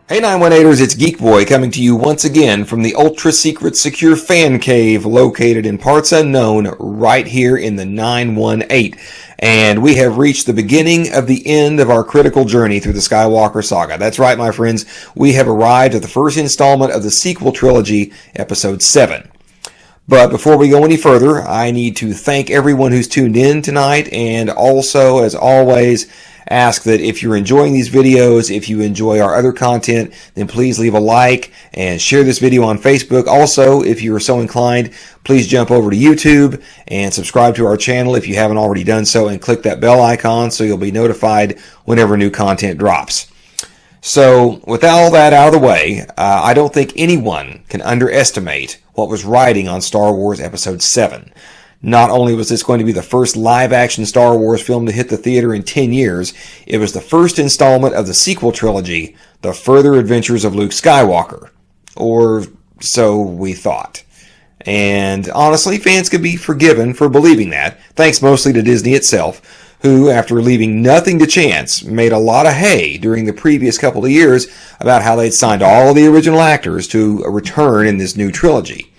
Hey 918ers, it's Geek Boy coming to you once again from the ultra-secret secure fan cave located in parts unknown right here in the 918. And we have reached the beginning of the end of our critical journey through the Skywalker saga. That's right, my friends, we have arrived at the first installment of the sequel trilogy, Episode 7. But before we go any further, I need to thank everyone who's tuned in tonight, and also, as always, ask that if you're enjoying these videos, if you enjoy our other content, then please leave a like and share this video on Facebook. Also, if you are so inclined, please jump over to YouTube and subscribe to our channel if you haven't already done so, and click that bell icon so you'll be notified whenever new content drops. So, with all that out of the way, I don't think anyone can underestimate what was riding on Star Wars Episode 7. Not only was this going to be the first live-action Star Wars film to hit the theater in 10 years, it was the first installment of the sequel trilogy, The Further Adventures of Luke Skywalker. Or so we thought. And honestly, fans could be forgiven for believing that, thanks mostly to Disney itself, who, after leaving nothing to chance, made a lot of hay during the previous couple of years about how they'd signed all of the original actors to return in this new trilogy.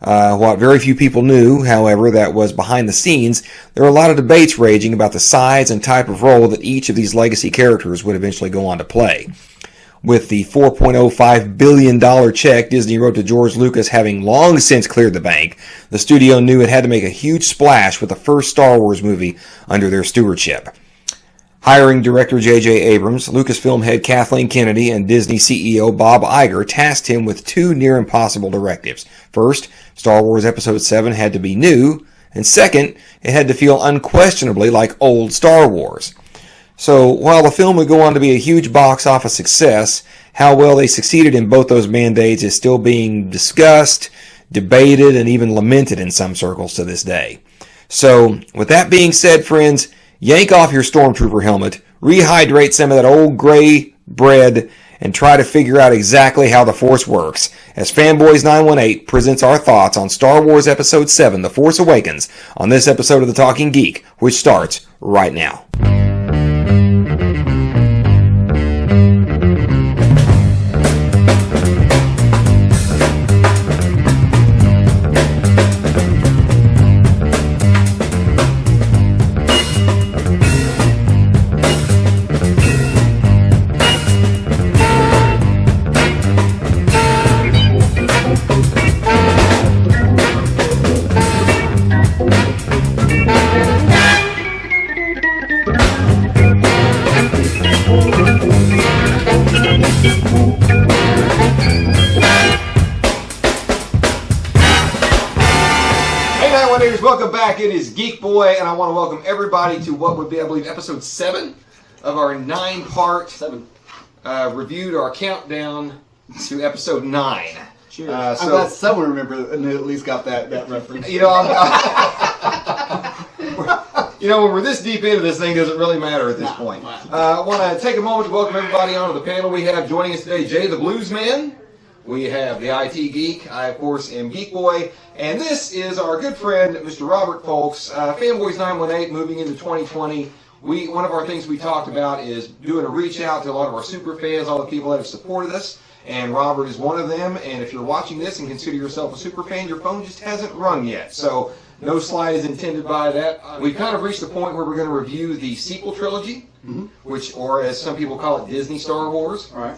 What very few people knew, however, that was behind the scenes, there were a lot of debates raging about the size and type of role that each of these legacy characters would eventually go on to play. With the $4.05 billion check Disney wrote to George Lucas having long since cleared the bank, the studio knew it had to make a huge splash with the first Star Wars movie under their stewardship. Hiring director J.J. Abrams, Lucasfilm head Kathleen Kennedy, and Disney CEO Bob Iger tasked him with two near-impossible directives. First, Star Wars Episode 7 had to be new, and second, it had to feel unquestionably like old Star Wars. So, while the film would go on to be a huge box office success, how well they succeeded in both those mandates is still being discussed, debated, and even lamented in some circles to this day. So, with that being said, friends, yank off your Stormtrooper helmet, rehydrate some of that old gray bread, and try to figure out exactly how the Force works, as Fanboys 918 presents our thoughts on Star Wars Episode 7, The Force Awakens, on this episode of The Talking Geek, which starts right now. Welcome back. It is Geek Boy, and I want to welcome everybody to what would be, I believe, Episode 7 of our 9-part review to our countdown to Episode 9. Cheers. I'm glad someone remembered and at least got that reference. You know, when we're this deep into this thing, does it really matter at this point? I want to take a moment to welcome everybody onto the panel. We have joining us today Jay the Blues Man. We have the IT Geek. I, of course, am Geek Boy. And this is our good friend, Mr. Robert Folks. Fanboys 918 moving into 2020. One of our things we talked about is doing a reach out to a lot of our super fans, all the people that have supported us. And Robert is one of them. And if you're watching this and consider yourself a super fan, your phone just hasn't rung yet. So no slide is intended by that. We've kind of reached the point where we're going to review the sequel trilogy, which, or as some people call it, Disney Star Wars. All right.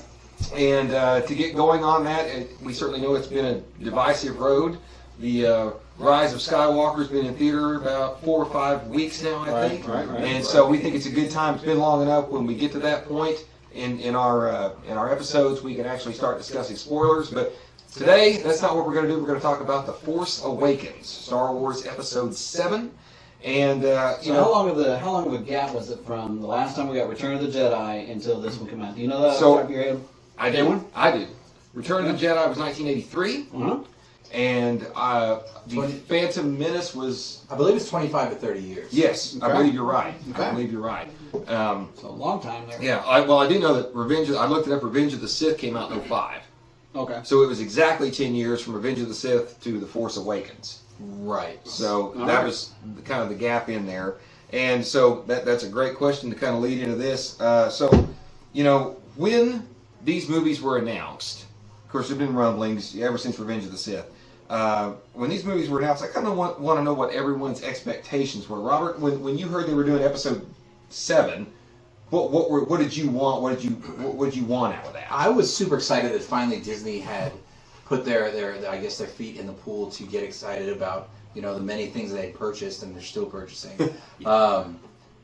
And to get going on that, we certainly know it's been a divisive road. The Rise of Skywalker has been in theater about 4 or 5 weeks now, I think. Right. And so we think it's a good time. It's been long enough. When we get to that point in our episodes, we can actually start discussing spoilers. But today, that's not what we're going to do. We're going to talk about The Force Awakens, Star Wars Episode 7. And how long of a gap was it from the last time we got Return of the Jedi until this one came out? Do you know that? So, off the top of your head? I do. Return of the Jedi was 1983. And the Phantom Menace was... I believe it's 25 to 30 years. Yes, okay. I believe you're right. So a long time there. Yeah, I do know that I looked it up, Revenge of the Sith came out in 05. Okay. So it was exactly 10 years from Revenge of the Sith to The Force Awakens. Right. So that was kind of the gap in there. And so that's a great question to kind of lead into this. When these movies were announced, of course, there've been rumblings ever since Revenge of the Sith. When these movies were announced, I kind of want to know what everyone's expectations were. Robert, when you heard they were doing Episode 7, what did you want? What did you want out of that? I was super excited that finally Disney had put their feet in the pool to get excited about the many things they purchased and they're still purchasing.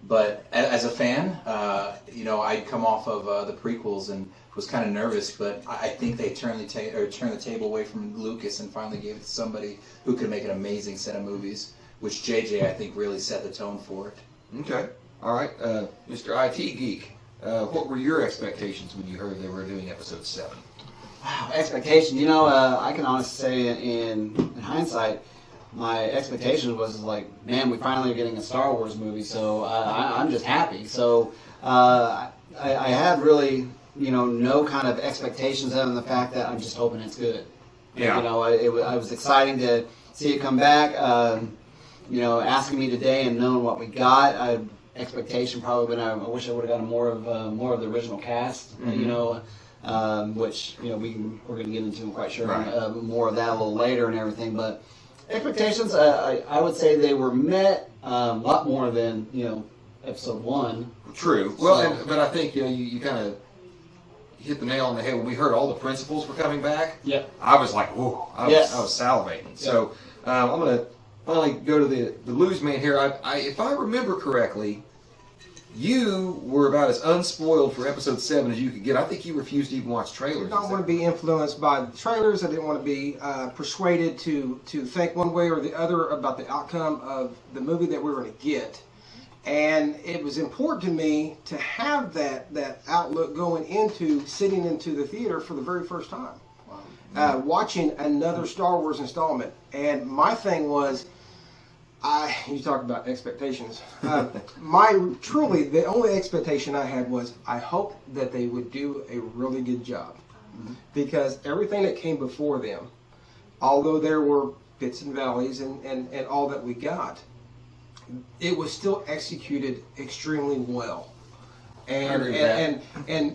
But as a fan, I'd come off of the prequels and was kind of nervous, but I think they turned the table away from Lucas and finally gave it to somebody who could make an amazing set of movies, which JJ I think really set the tone for it. Okay. All right, Mr. IT Geek, what were your expectations when you heard they were doing Episode 7? Wow, expectation. I can honestly say in hindsight, my expectation was like, man, we finally are getting a Star Wars movie, so I'm just happy. So I have really, no kind of expectations other than the fact that I'm just hoping it's good. Yeah. I was exciting to see it come back. Asking me today and knowing what we got, expectation probably been I wish I would have gotten more of the original cast. Mm-hmm. Which we're going to get into. I'm quite sure Right. More of that a little later and everything. But expectations, I would say they were met a lot more than Episode 1. True. Well, but I think you kind of hit the nail on the head when we heard all the principals were coming back. Yep. I was like, whoa! I was salivating. Yep. So I'm going to finally go to the lose man here. If I remember correctly, you were about as unspoiled for Episode 7 as you could get. I think you refused to even watch trailers. I didn't want to be influenced by the trailers. I didn't want to be persuaded to think one way or the other about the outcome of the movie that we were going to get. And it was important to me to have that outlook going into sitting into the theater for the very first time. Watching another Star Wars installment. And my thing was, you talk about expectations. The only expectation I had was I hoped that they would do a really good job. Mm-hmm. Because everything that came before them, although there were pits and valleys and all that we got, it was still executed extremely well. And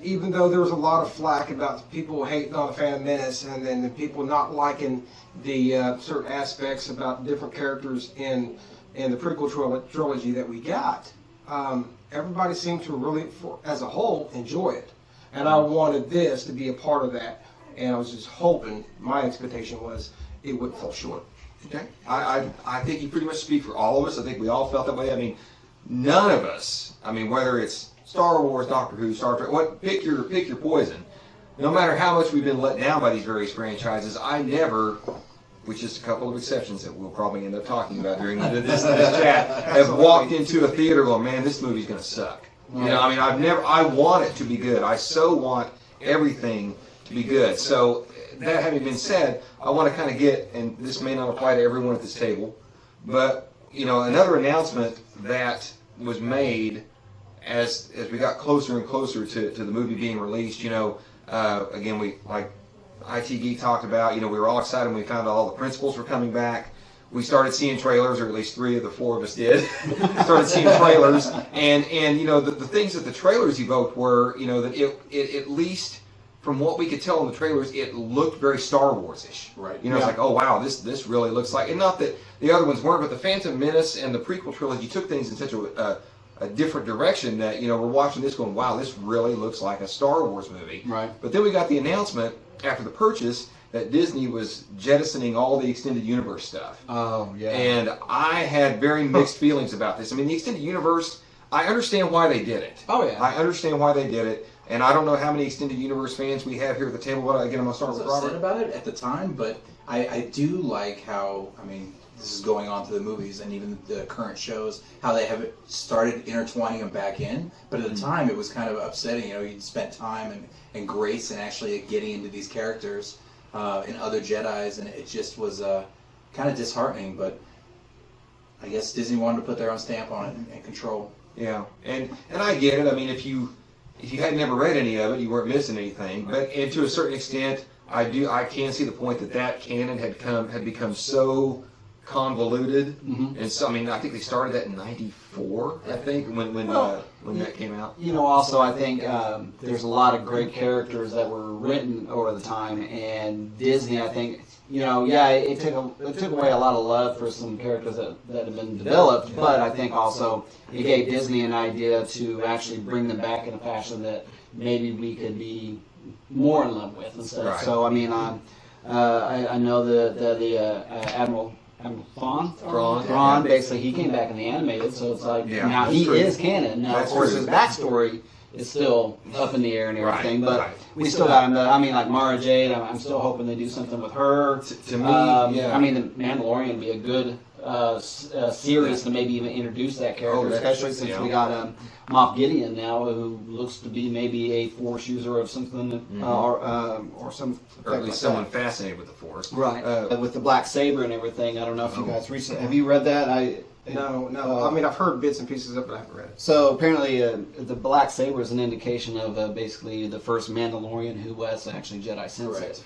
even though there was a lot of flack about people hating on the Phantom Menace and then the people not liking the certain aspects about different characters in the prequel trilogy that we got, everybody seemed to really, as a whole, enjoy it. And I wanted this to be a part of that. And I was just hoping, my expectation was it wouldn't fall short. Okay. I think you pretty much speak for all of us. I think we all felt that way. I mean, none of us, whether it's Star Wars, Doctor Who, Star Trek, pick your poison. No matter how much we've been let down by these various franchises, I never, with just a couple of exceptions that we'll probably end up talking about during this chat, have walked into a theater going, man, this movie's going to suck. I want it to be good. I so want everything to be good. So that having been said, I want to kind of get, and this may not apply to everyone at this table, but another announcement that was made as we got closer and closer to the movie being released. Again, we, like IT Geek talked about, we were all excited when we found out all the principals were coming back. We started seeing trailers, or at least 3 of the 4 of us did. Started seeing trailers, and the things that the trailers evoked were, that it at least from what we could tell in the trailers, it looked very Star Wars-ish. Right. It's like, oh wow, this really looks like, and not that the other ones weren't, but the Phantom Menace and the prequel trilogy took things in such a different direction that, we're watching this going, wow, this really looks like a Star Wars movie. Right. But then we got the announcement after the purchase that Disney was jettisoning all the extended universe stuff. Oh, yeah. And I had very mixed feelings about this. The extended universe, I understand why they did it. Oh, yeah. I understand why they did it. And I don't know how many extended universe fans we have here at the table, but again, I'm going to start with I was upset Robert. about it at the time, but I do like how, this is going on to the movies and even the current shows, how they have started intertwining them back in. But at the time, it was kind of upsetting. You'd spent time and grace and actually getting into these characters in other Jedis, and it just was kind of disheartening. But I guess Disney wanted to put their own stamp on it and control. Yeah, and I get it. If you had never read any of it, you weren't missing anything. And to a certain extent, I can see the point that canon had become so convoluted, Mhm. and so I mean I think they started that in '94. I think when that came out. You know, also I think there's a lot of great characters that were written over the time, and Disney, I think, you know, yeah, it took away a lot of love for some characters that have been developed, but I think also it gave Disney an idea to actually bring them back in a fashion that maybe we could be more in love with and stuff. Right. So I mean, I know the Admiral Thrawn, basically, he came back in the animated, so it's like, Yeah, now that's he true. is canon. Now, That's of course, true. his backstory is still up in the air and everything, Right, but right. we still got him. I mean, like Mara Jade, I'm still hoping they do something with her. To me, yeah. I mean, the Mandalorian would be a good series to maybe even introduce that character, especially since we got Moff Gideon now, who looks to be maybe a Force user of something, or some, or at least like someone that. fascinated with the Force. Right. With the black saber and everything. I don't know if you guys recently have you read that? No. I mean, I've heard bits and pieces of it, but I haven't read it. So apparently, the black saber is an indication of basically the first Mandalorian who was actually Jedi sensitive.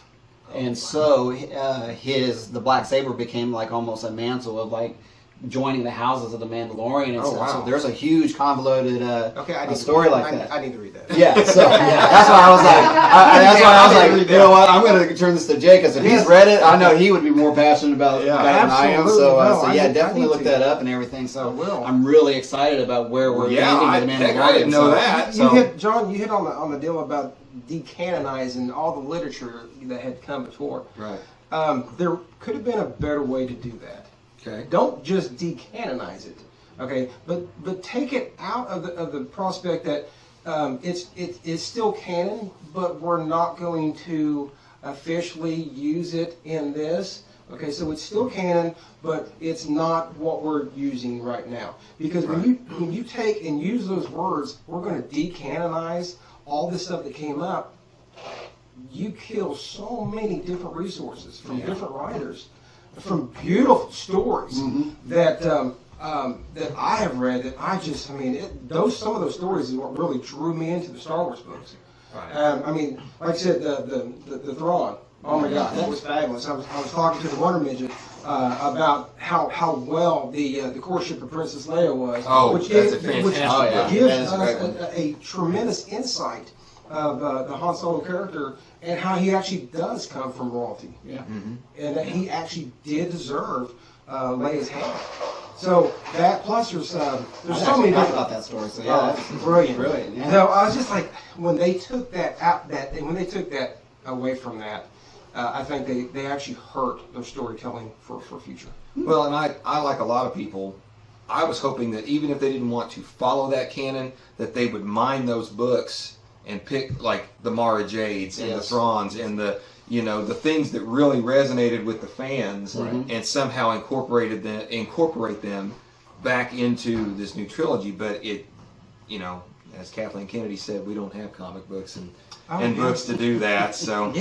And so the black saber became like almost a mantle of like joining the houses of the Mandalorian and stuff. Wow. So there's a huge convoluted I need story like that. I need to read that. Yeah, so that's why I was like, you know what? I'm going to turn this to Jay because if he's read it, I know he would be more passionate about it than I am. So, Absolutely. No, definitely I need look to. that up and everything. So I will. I'm really excited about where we're landing with the Mandalorian. Heck, I didn't know that. You hit, John. You hit on the deal about decanonizing all the literature that had come before. Right. There could have been a better way to do that. Okay. Don't just decanonize it, okay? But take it out of the prospect that it's still canon, but we're not going to officially use it in this. Okay, so it's still canon, but it's not what we're using right now. Because when you take and use those words, we're going to decanonize all this stuff that came up. You kill so many different resources from different writers, from beautiful stories that that I have read. That some of those stories is what really drew me into the Star Wars books. Right. I mean, like I said, the Thrawn. Oh my God, that was fabulous. I was talking to the Wonder Midget about how well the courtship of Princess Leia was. Oh, which that's a gives fantastic book. us That is a great one. a tremendous insight of the Han Solo character and how he actually does come from royalty. Yeah. And that he actually did deserve Leia's hand. So that plus there's so many different about that story. So yeah, that's brilliant. brilliant. Yeah. No, I was just like when they took that out when they took that away from that, I think they actually hurt their storytelling for future. Well, and I like a lot of people, I was hoping that even if they didn't want to follow that canon, that they would mine those books and pick like the Mara Jades and the Thrawns and the things that really resonated with the fans and somehow incorporate them back into this new trilogy. But it, as Kathleen Kennedy said, we don't have comic books and books to do that. So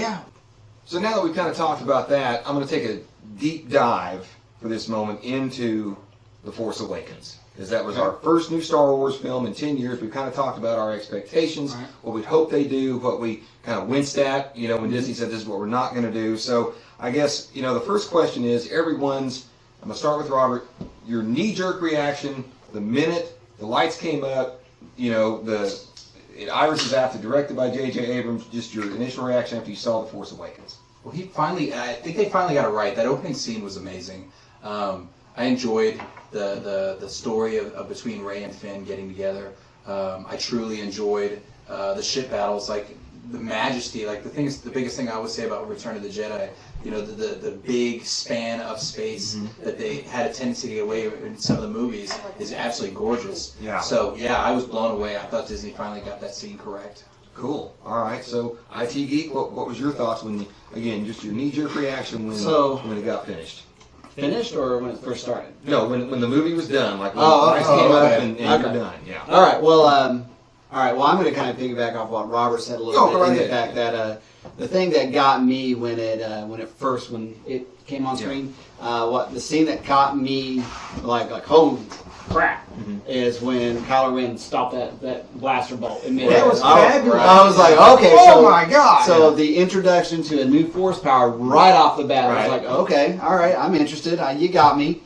So now that we've kind of talked about that, I'm going to take a deep dive for this moment into The Force Awakens. Because that was our first new Star Wars film in 10 years. We've kind of talked about our expectations, what we'd hope they do, what we kind of winced at, when Disney said this is what we're not going to do. So I guess, the first question is I'm going to start with Robert, your knee-jerk reaction the minute the lights came up, Iris is after, directed by J.J. Abrams, just your initial reaction after you saw The Force Awakens. Well, I think they finally got it right. That opening scene was amazing. I enjoyed the story of between Rey and Finn getting together. I truly enjoyed the ship battles, like the majesty. Like the biggest thing I would say about Return of the Jedi, the big span of space that they had a tendency to get away with in some of the movies is absolutely gorgeous. Yeah. So I was blown away. I thought Disney finally got that scene correct. Cool. All right. So, IT Geek, what was your thoughts just your knee-jerk reaction when it got finished? Finished or when it first started? No, when the movie was done, like when Oh, the lights came up okay. and Okay. you're done. Yeah. All right. Well, I'm going to kind of piggyback off what Robert said a little bit. go right In the ahead. fact that the thing that got me when it came on screen, the scene that got me like holy crap is when Kylo Ren stopped that blaster bolt. That was I fabulous. was like, okay, Oh so, my God. So the introduction to a new force power right off the bat, I Right. was like, okay, all right, I'm interested. You got me.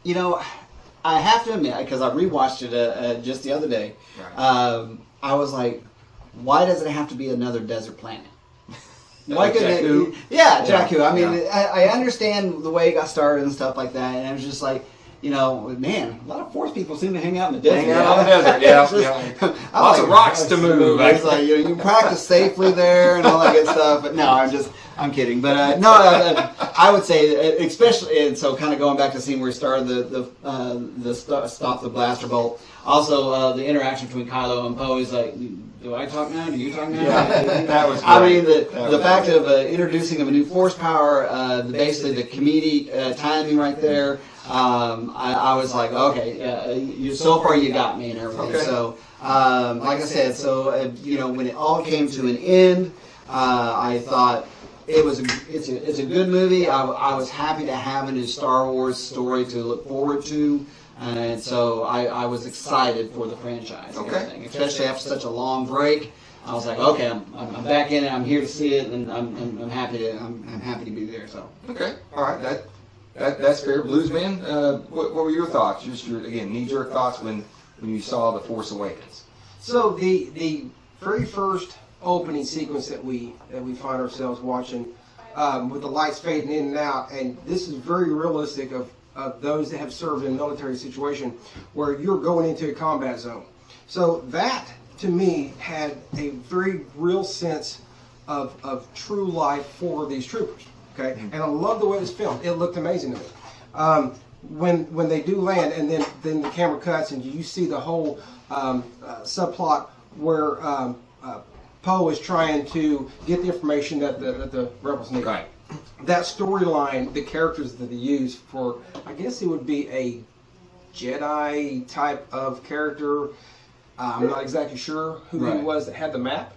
You know, I have to admit, because I rewatched it just the other day, I was like, why does it have to be another desert planet? Why couldn't it? Yeah, Jakku. I mean, I understand the way it got started and stuff like that, and it was just like, you know, man, a lot of Force people seem to hang out in the desert. Hang out in the desert, yeah. Lots of rocks to move. It's like you can practice safely there and all that good stuff. But no, I'm kidding. But no, I would say, especially, and so kind of going back to the scene where he started the stop the blaster bolt. Also, the interaction between Kylo and Poe is like, do I talk now? Do you talk now? Yeah, that was great. I mean, the fact of introducing of a new force power, basically the comedic timing right there. I was like, okay, so far you got me and everything. Okay. So, like I said, so you know, when it all came to an end, I thought it's a good movie. I was happy to have a new Star Wars story to look forward to. And so I was excited for the franchise, and everything, especially after such a long break. I was like, okay, I'm back in it. I'm here to see it, and I'm happy to be there. So Okay, all right, that's fair. Bluesman, what were your thoughts? Just your knee-jerk thoughts when you saw The Force Awakens. So the very first opening sequence that we find ourselves watching, with the lights fading in and out, and this is very realistic of those that have served in a military situation where you're going into a combat zone. So that, to me, had a very real sense of true life for these troopers. Okay, and I love the way it was filmed. It looked amazing to me. When they do land, and then the camera cuts, and you see the whole subplot where Poe is trying to get the information that the rebels need. Right. That storyline, the characters that they use for, I guess it would be a Jedi type of character. I'm not exactly sure who he was that had the map.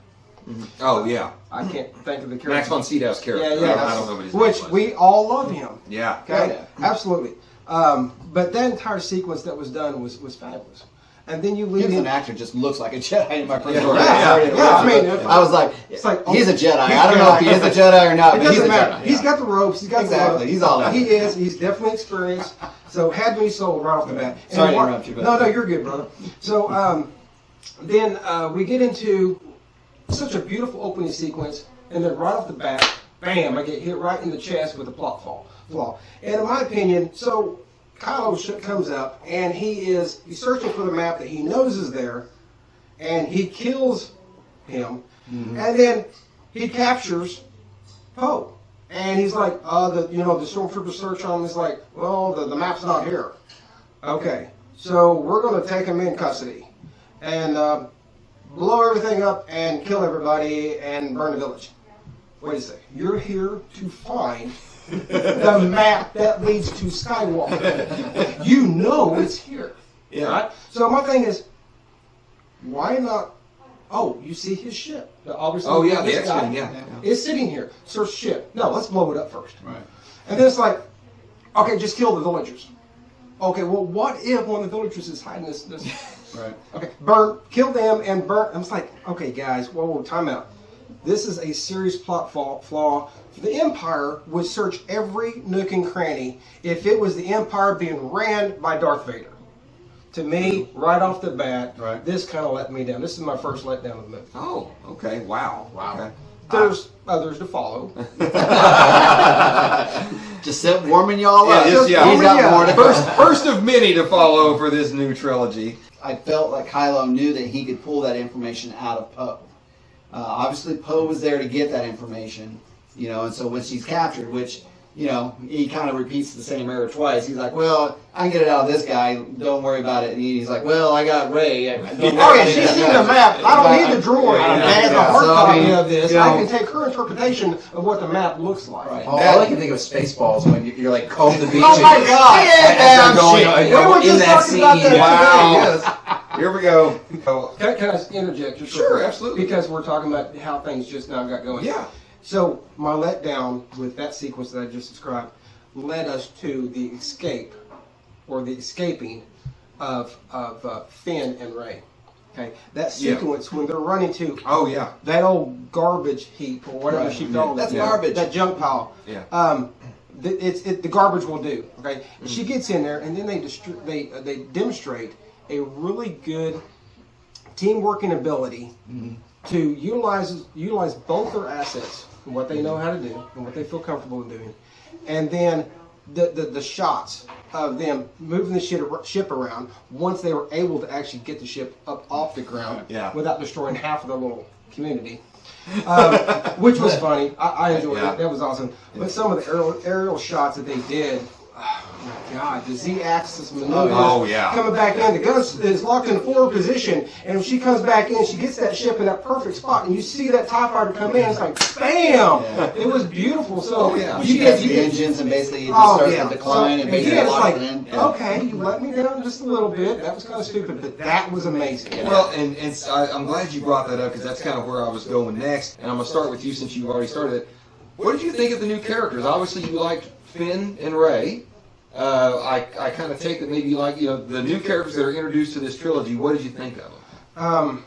Oh yeah, I can't think of the character. Max von Sydow's character. Yeah. I don't know what his Which name was. we all love him. Yeah. Okay, absolutely. But that entire sequence that was done was fabulous. And then you lead him as in. an actor just looks like a Jedi in my personal I mean, I was like, it's like he's a Jedi. I don't know if he is a Jedi or not, It but he's a doesn't matter. Jedi. He's got the ropes. He's got Exactly. the ropes. He's all in. He is. He's definitely experienced. So had me sold right off the bat. Sorry to And interrupt you, but- No, you're good, brother. So then we get into such a beautiful opening sequence, and then right off the bat, bam! I get hit right in the chest with a plot flaw. And in my opinion, so Kylo comes up, and he's searching for the map that he knows is there, and he kills him, and then he captures Poe, and he's like, the stormtrooper search on him is like, well, the map's not here. Okay, so we're going to take him in custody, and blow everything up and kill everybody and burn the village. Wait a second, you're here to find the map that leads to Skywalker. You know it's here. Yeah. Right? So my thing is, why not? Oh, you see his ship. Obviously, Oh yeah, the this X-Wing. guy Yeah. is sitting here. Search ship. No, let's blow it up first. Right. And then it's like, okay, just kill the villagers. Okay, well, what if one of the villagers is hiding this? Right. Okay, kill them and burn. I was like, okay, guys, whoa, time out. This is a serious plot flaw. The Empire would search every nook and cranny if it was the Empire being ran by Darth Vader. To me, right off the bat, this kind of let me down. This is my first letdown of the movie. Oh, okay. Wow. Okay. There's others to follow. Just warming y'all up. He's got more to first of many to follow for this new trilogy. I felt like Kylo knew that he could pull that information out of Poe. Obviously, Poe was there to get that information, and so when she's captured, which, he kind of repeats the same error twice. He's like, well, I can get it out of this guy. Don't worry about it. And he's like, well, I got Rey. She's seen the map. I don't need the droid. I have a hard copy of this. I can take her interpretation of what the map looks like. Right. All I can think of Spaceballs when you're like combing the beach. Oh my God! As they're going We were in just that talking about scene. that Wow. Here we go. Oh, Can I interject? Just Sure, real quick? absolutely. Because we're talking about how things just now got going. yeah. So my letdown with that sequence that I just described led us to the escape, or the escaping of Finn and Rey. Okay, that sequence when they're running to Oh yeah. that old garbage heap or whatever she called it. That's garbage. That junk pile. Yeah. The garbage will do. Okay, she gets in there, and then they demonstrate a really good teamworking ability to utilize both their assets, and what they know how to do, and what they feel comfortable in doing, and then the shots of them moving the ship around once they were able to actually get the ship up off the ground without destroying half of the little community. Which was funny. I enjoyed it. That was awesome. But some of the aerial shots that they did, oh my God, the Z-axis maneuvers coming back in. The gun is locked in forward position, and when she comes back in, she gets that ship in that perfect spot, and you see that TIE fighter come in. It's like, bam! It was beautiful. So you get the engines, and basically it just starts to decline, and basically locks it in. Okay, you let me down just a little bit. That was kind of stupid, but that was amazing. Well, and I'm glad you brought that up because that's kind of where I was going next. And I'm going to start with you since you've already started it. What did you think of the new characters? Obviously, you liked Finn and Rey. I kind of take that maybe you like, the new characters that are introduced to this trilogy. What did you think of them?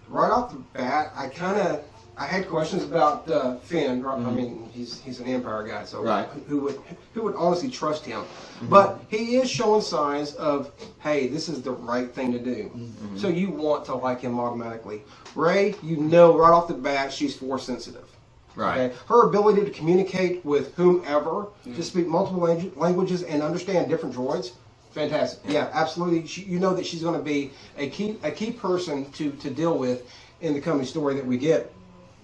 Right off the bat, I had questions about Finn. I mean, he's an Empire guy, so who would honestly trust him? But he is showing signs of, hey, this is the right thing to do. So you want to like him automatically. Rey, right off the bat, she's force sensitive. Right. Okay? Her ability to communicate with whomever, to speak multiple languages and understand different droids, fantastic. Yeah, absolutely. You know that she's going to be a key person to deal with in the coming story that we get.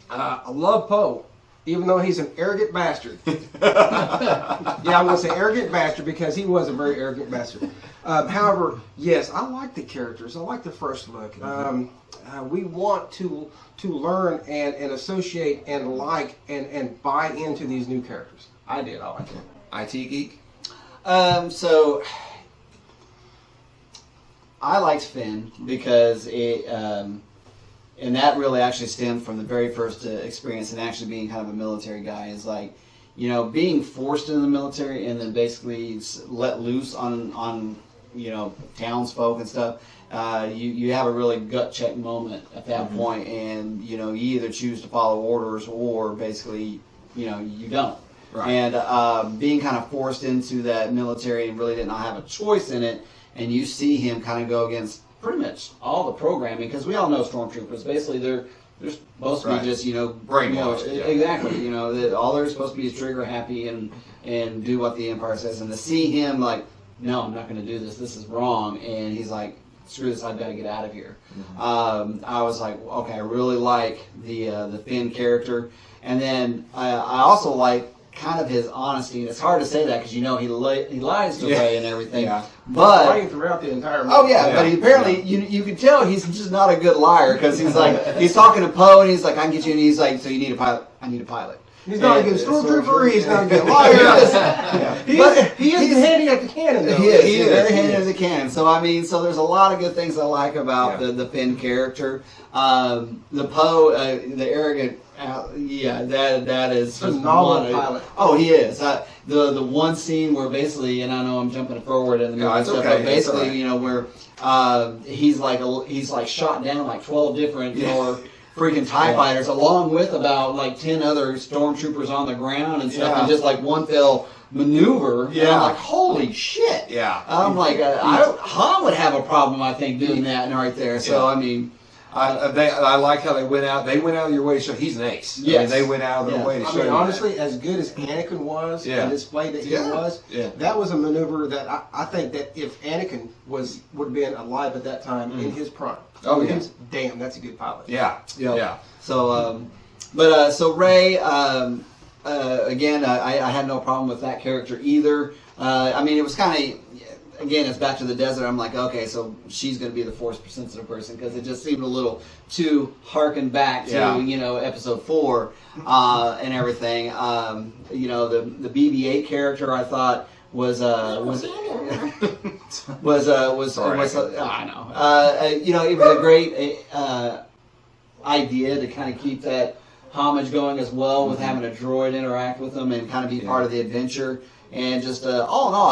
I love Poe, even though he's an arrogant bastard. I'm going to say arrogant bastard because he was a very arrogant bastard. However, yes, I like the characters. I like the first look. We want to learn and associate and like and buy into these new characters. I like it. IT Geek? So I liked Finn because it, and that really actually stemmed from the very first experience and actually being kind of a military guy is like, being forced into the military and then basically let loose on townsfolk and stuff. You have a really gut check moment at that point, and you either choose to follow orders or basically you don't. Right. And being kind of forced into that military and really did not have a choice in it, and you see him kind of go against pretty much all the programming, because we all know stormtroopers basically they're supposed to be just brainwashed. Exactly. That all they're supposed to be is trigger happy and do what the Empire says, and to see him like, no, I'm not going to do this. This is wrong, and he's like, screw this, I've got to get out of here. I was like, okay, I really like the Finn character, and then I also like kind of his honesty, and it's hard to say that because he lies to Rey and everything. But lying throughout the entire movie. Oh yeah, but he apparently you can tell he's just not a good liar, because he's like he's talking to Poe and he's like, I can get you, and he's like, so you need a pilot? I need a pilot. He's not a good stormtrooper. He's not a good liar. He is handy at the cannon, though. He is very handy as a cannon. So so there's a lot of good things I like about the Finn character. The Poe, the arrogant. That is phenomenal pilot. Oh, he is. The one scene where basically, and I know I'm jumping forward in the movie stuff, but basically, where he's like shot down like 12 different freaking TIE fighters, along with about like 10 other stormtroopers on the ground and stuff, and just like one fell maneuver. And I'm like, holy shit. I'm like, Han would have a problem, I think, doing that right there. So I like how they went out. They went out of your way to show he's an ace. Yes. They went out of their way to show. Honestly, as good as Anakin was, and displayed that he was, that was a maneuver that I think that if Anakin would have been alive at that time in his prime. Damn, that's a good pilot. Yeah. So, so Rey, again, I had no problem with that character either. It was kind of. Again, it's back to the desert. I'm like, okay, so she's going to be the force-sensitive person, because it just seemed a little too harken back to, episode 4 and everything. The BB-8 character I thought was I know. It was a great idea to kind of keep that homage going as well, with having a droid interact with them and kind of be part of the adventure. And just all in all,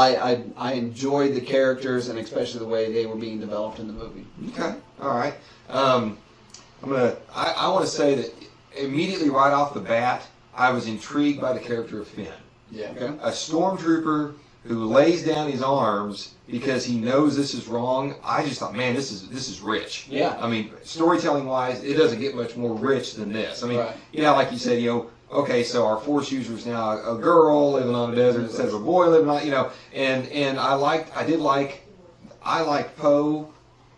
I enjoyed the characters and especially the way they were being developed in the movie. Okay, all right. I want to say that immediately right off the bat, I was intrigued by the character of Finn. Yeah. Okay. A stormtrooper who lays down his arms because he knows this is wrong. I just thought, man, this is rich. Yeah. I mean, storytelling wise, it doesn't get much more rich than this. I mean, Right. like you said, okay, so our Force user is now a girl living on a desert instead of a boy living on, and I liked Poe.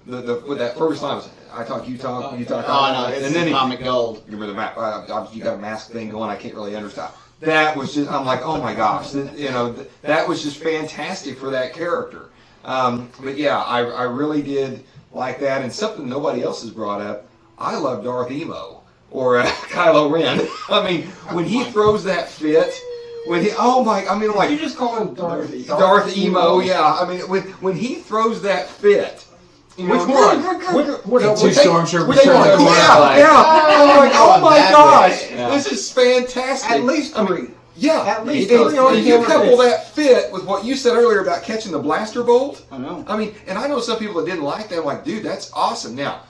With that first line, I talk, you talk, you talk. Oh no, it's and then comic gold. you got a mask thing going. I can't really understand. That was just, I'm like, oh my gosh, that was just fantastic for that character. But yeah, I really did like that, and something nobody else has brought up. I love Darth Emo or Kylo Ren. I mean, when he throws that fit. When he, Did you just call him Darth Emo, yeah. I mean, when he throws that fit. Which one? Two stormtroopers Which turn one? the corner, Yeah. I'm like, oh my that gosh, way. Yeah. this is fantastic. At least I mean, three. yeah. At least And three on if you camera couple fits. that fit with what you said earlier about catching the blaster bolt. I know. I mean, and I know some people that didn't like that. I'm like, dude, that's awesome. Now,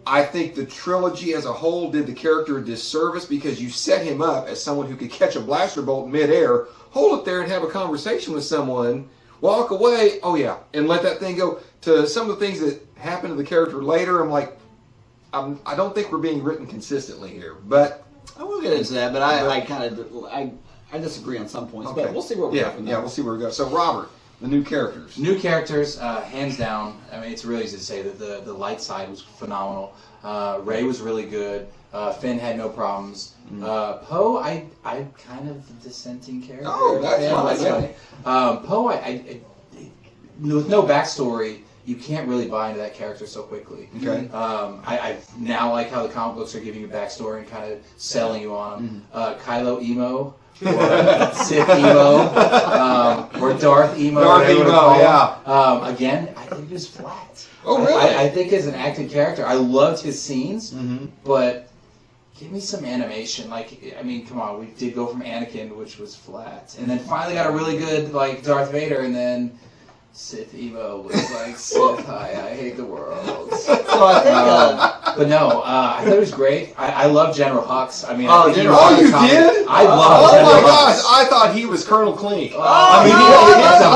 I think the trilogy as a whole did the character a disservice because you set him up as someone who could catch a blaster bolt midair, hold it there and have a conversation with someone, walk away, oh yeah, and let that thing go. To some of the things that happen to the character later, I'm like, I don't think we're being written consistently here. But I will get into that, but I disagree on some points. okay. But we'll see where we go from there. we'll see where we go. So Robert, the new characters. New characters, hands down. I mean, it's really easy to say that the light side was phenomenal. Rey was really good. Finn had no problems. Poe, I'm kind of the dissenting character. Oh, that's Yeah, fine, that's fine. Poe, with no backstory, you can't really buy into that character so quickly. Okay. I now like how the comic books are giving you backstory and kind of selling you on them. Kylo Emo, or Sith Emo, or Darth Emo. Darth whatever you Emo, call him. yeah. Again, I think it was flat. Oh, really? I think as an acted character, I loved his scenes, but give me some animation. Like, I mean, come on, we did go from Anakin, which was flat, and then finally got a really good like Darth Vader, and then Sith Emo was like, Sith, I hate the world. So I think, But no, I thought it was great. I love General Hux. I mean, Oh, I think he General was Oh, on you the comic. did? I love Oh General my Hux. gosh, I thought he was Colonel Klink. I mean, he's a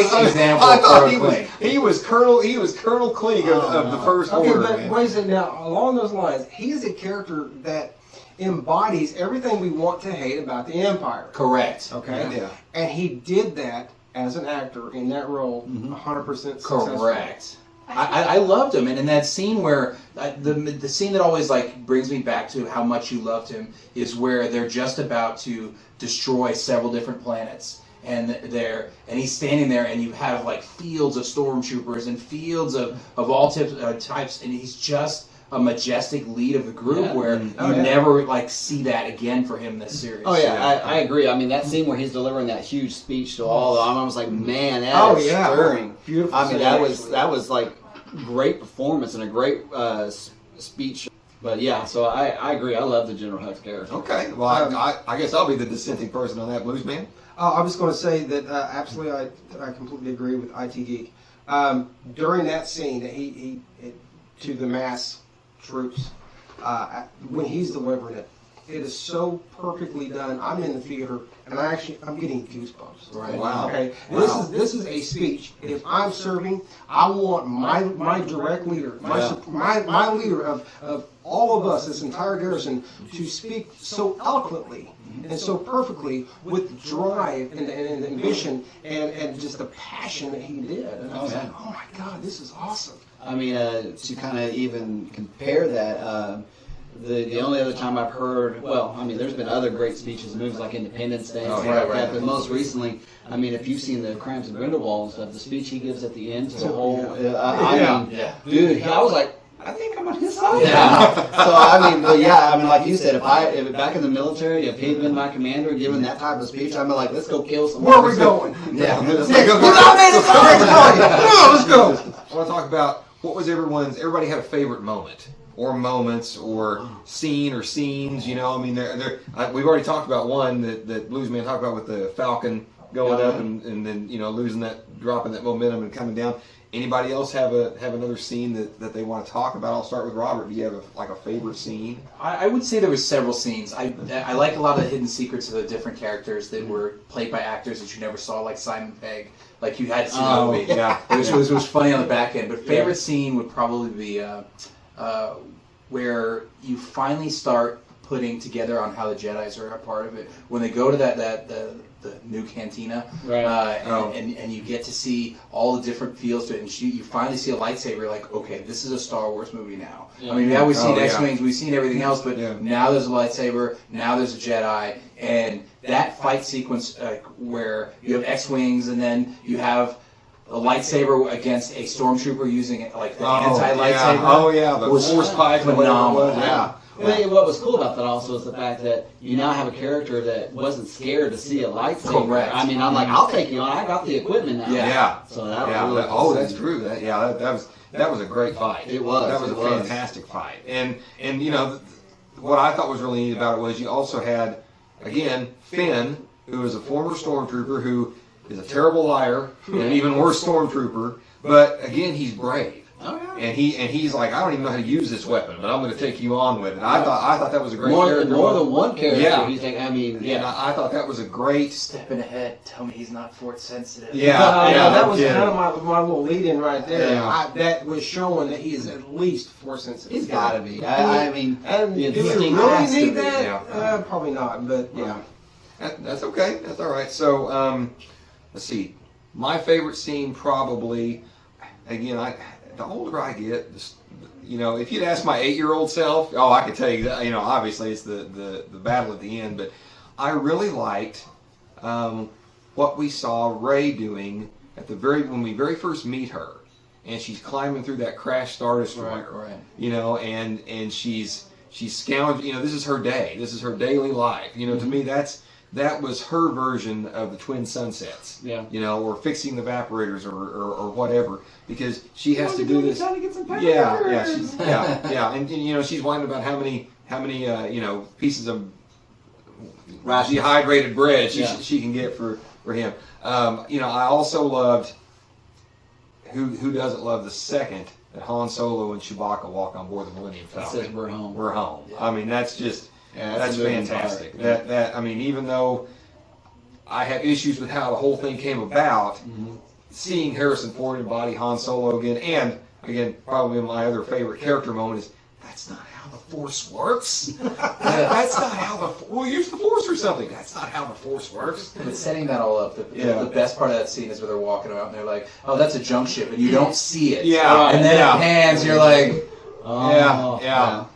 perfect example I of thought Colonel Klink. he was Colonel Klink of the First Okay, Order. but man. wait a second. Now, along those lines, he's a character that embodies everything we want to hate about the Empire. Correct. Okay? Yeah. And he did that as an actor in that role 100% successful. Correct. I loved him, and in that scene where the scene that always like brings me back to how much you loved him is where they're just about to destroy several different planets, and he's standing there, and you have like fields of stormtroopers and fields of all types, and he's just a majestic lead of the group Yeah. where Oh, you yeah. never like see that again for him this series. oh yeah, I agree. I mean, that scene where he's delivering that huge speech to all of them, I was like, man, that Oh, is yeah. stirring. Beautiful I mean, scene, that actually. was like great performance and a great speech. But yeah, so I agree. I love the General Hux character. Okay, well, I guess I'll be the dissenting person on that, Blues Man. I was going to say that absolutely, I completely agree with IT Geek. During that scene, that he to the mass troops, when he's delivering it, it is so perfectly done. I'm in the theater, and I'm getting goosebumps. Right. Wow. Okay, Wow. this is a speech. If I'm serving, I want my direct leader, my leader of all of us, this entire garrison, to speak so eloquently and so perfectly with drive and ambition and just the passion that he did. And I was like, oh my God, this is awesome. I mean, to kind of even compare that, the only other time I've heard, well, I mean, there's been other great speeches in movies like Independence Day and stuff like that, but most recently, I mean, if you've seen the Crimes of Grindelwald and stuff, the speech he gives at the end to the whole, I mean, dude, I was like, I think I'm on his side now. So I mean, but yeah, I mean, like you said, if back in the military, if he'd been my commander giving that type of speech, I'd be like, let's go kill someone. Where are we going? Yeah, let's Yeah, go. go. Let's go. I want to talk about what was everybody had a favorite moment or moments or scene or scenes, you know. I mean, we've already talked about one that Blues Man talked about with the Falcon going up and then losing that, dropping that momentum and coming down. Anybody else have another scene that they want to talk about? I'll start with Robert. Do you have a favorite scene? I would say there were several scenes. I like a lot of the hidden secrets of the different characters that were played by actors that you never saw, like Simon Pegg. Like you had to see the movie. Yeah. It was funny on the back end. But favorite scene would probably be where you finally start putting together on how the Jedis are a part of it. When they go to the new cantina, and you get to see all the different feels to it, and you finally see a lightsaber, like, okay, this is a Star Wars movie now. I mean, now we've seen X-Wings, we've seen everything else, but now there's a lightsaber, now there's a Jedi, and that fight sequence where you have X-Wings, and then you have a lightsaber against a stormtrooper using it, like the anti-lightsaber. The Force Pike, phenomenal. Well, what was cool about that also is the fact that you now have a character that wasn't scared to see a lightsaber. Correct. I mean, I'm like, I'll take you on. I got the equipment now. Yeah. So that was really cool. that's true. That was a great fight. It was. That was a fantastic fight. And what I thought was really neat about it was you also had, again, Finn, who is a former stormtrooper who is a terrible liar and an even worse stormtrooper. But again, he's brave. Oh, yeah. And he's like, I don't even know how to use this weapon, but I'm going to take you on with it. I thought that was a great character. More than one character. Yeah. He's like, I mean, And I thought that was a great. Stepping ahead, tell me he's not force sensitive. That was kind of my little lead-in right there. Yeah. That was showing that he is at least force sensitive. he's got to be. I mean, And the do we instinct really has to need be. that? Yeah. Probably not, but yeah. That's okay. That's all right. So, let's see. My favorite scene probably, again, the older I get, if you'd ask my 8-year-old self, I could tell you that, obviously it's the battle at the end, but I really liked what we saw Rey doing when we very first meet her, and she's climbing through that crash Star Destroyer, Right. and she's scounging, this is her day, this is her daily life, to me that was her version of the Twin Sunsets, or fixing the evaporators or whatever, because she has to do this. Trying to get some And she's whining about how many pieces of dehydrated bread she can get for him. I also loved who doesn't love the second that Han Solo and Chewbacca walk on board the Millennium Falcon. It says we're home. We're home. Yeah. I mean, that's just. That's fantastic. Part. I mean, even though I have issues with how the whole thing came about, seeing Harrison Ford embody Han Solo again, and again, probably my other favorite character moment is, that's not how the Force works. That's not how we'll use the Force or something. That's not how the Force works. But setting that all up, the best part of that scene is where they're walking out and they're like, oh, that's a junk ship, and you don't see it. Yeah. And then it pans, you're like, That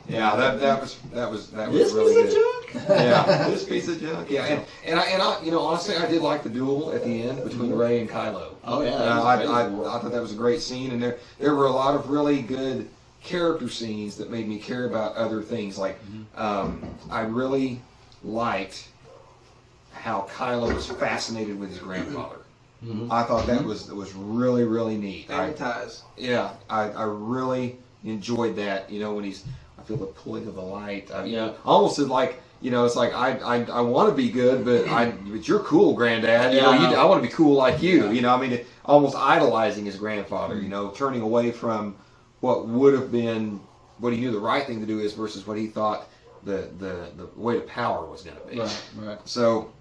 was This really piece good. of junk? This piece of junk. Yeah, and I honestly, I did like the duel at the end between Rey and Kylo. Oh yeah. I thought that was a great scene, and there were a lot of really good character scenes that made me care about other things. Like I really liked how Kylo was fascinated with his grandfather. I thought that was really, really neat. Advertise. I really enjoyed that. When I feel the pulling of the light. Almost as like, it's like I want to be good, but you're cool, Granddad. I want to be cool like you. Almost idolizing his grandfather. Turning away from what would have been what he knew the right thing to do is versus what he thought the way to power was going to be. Right. So.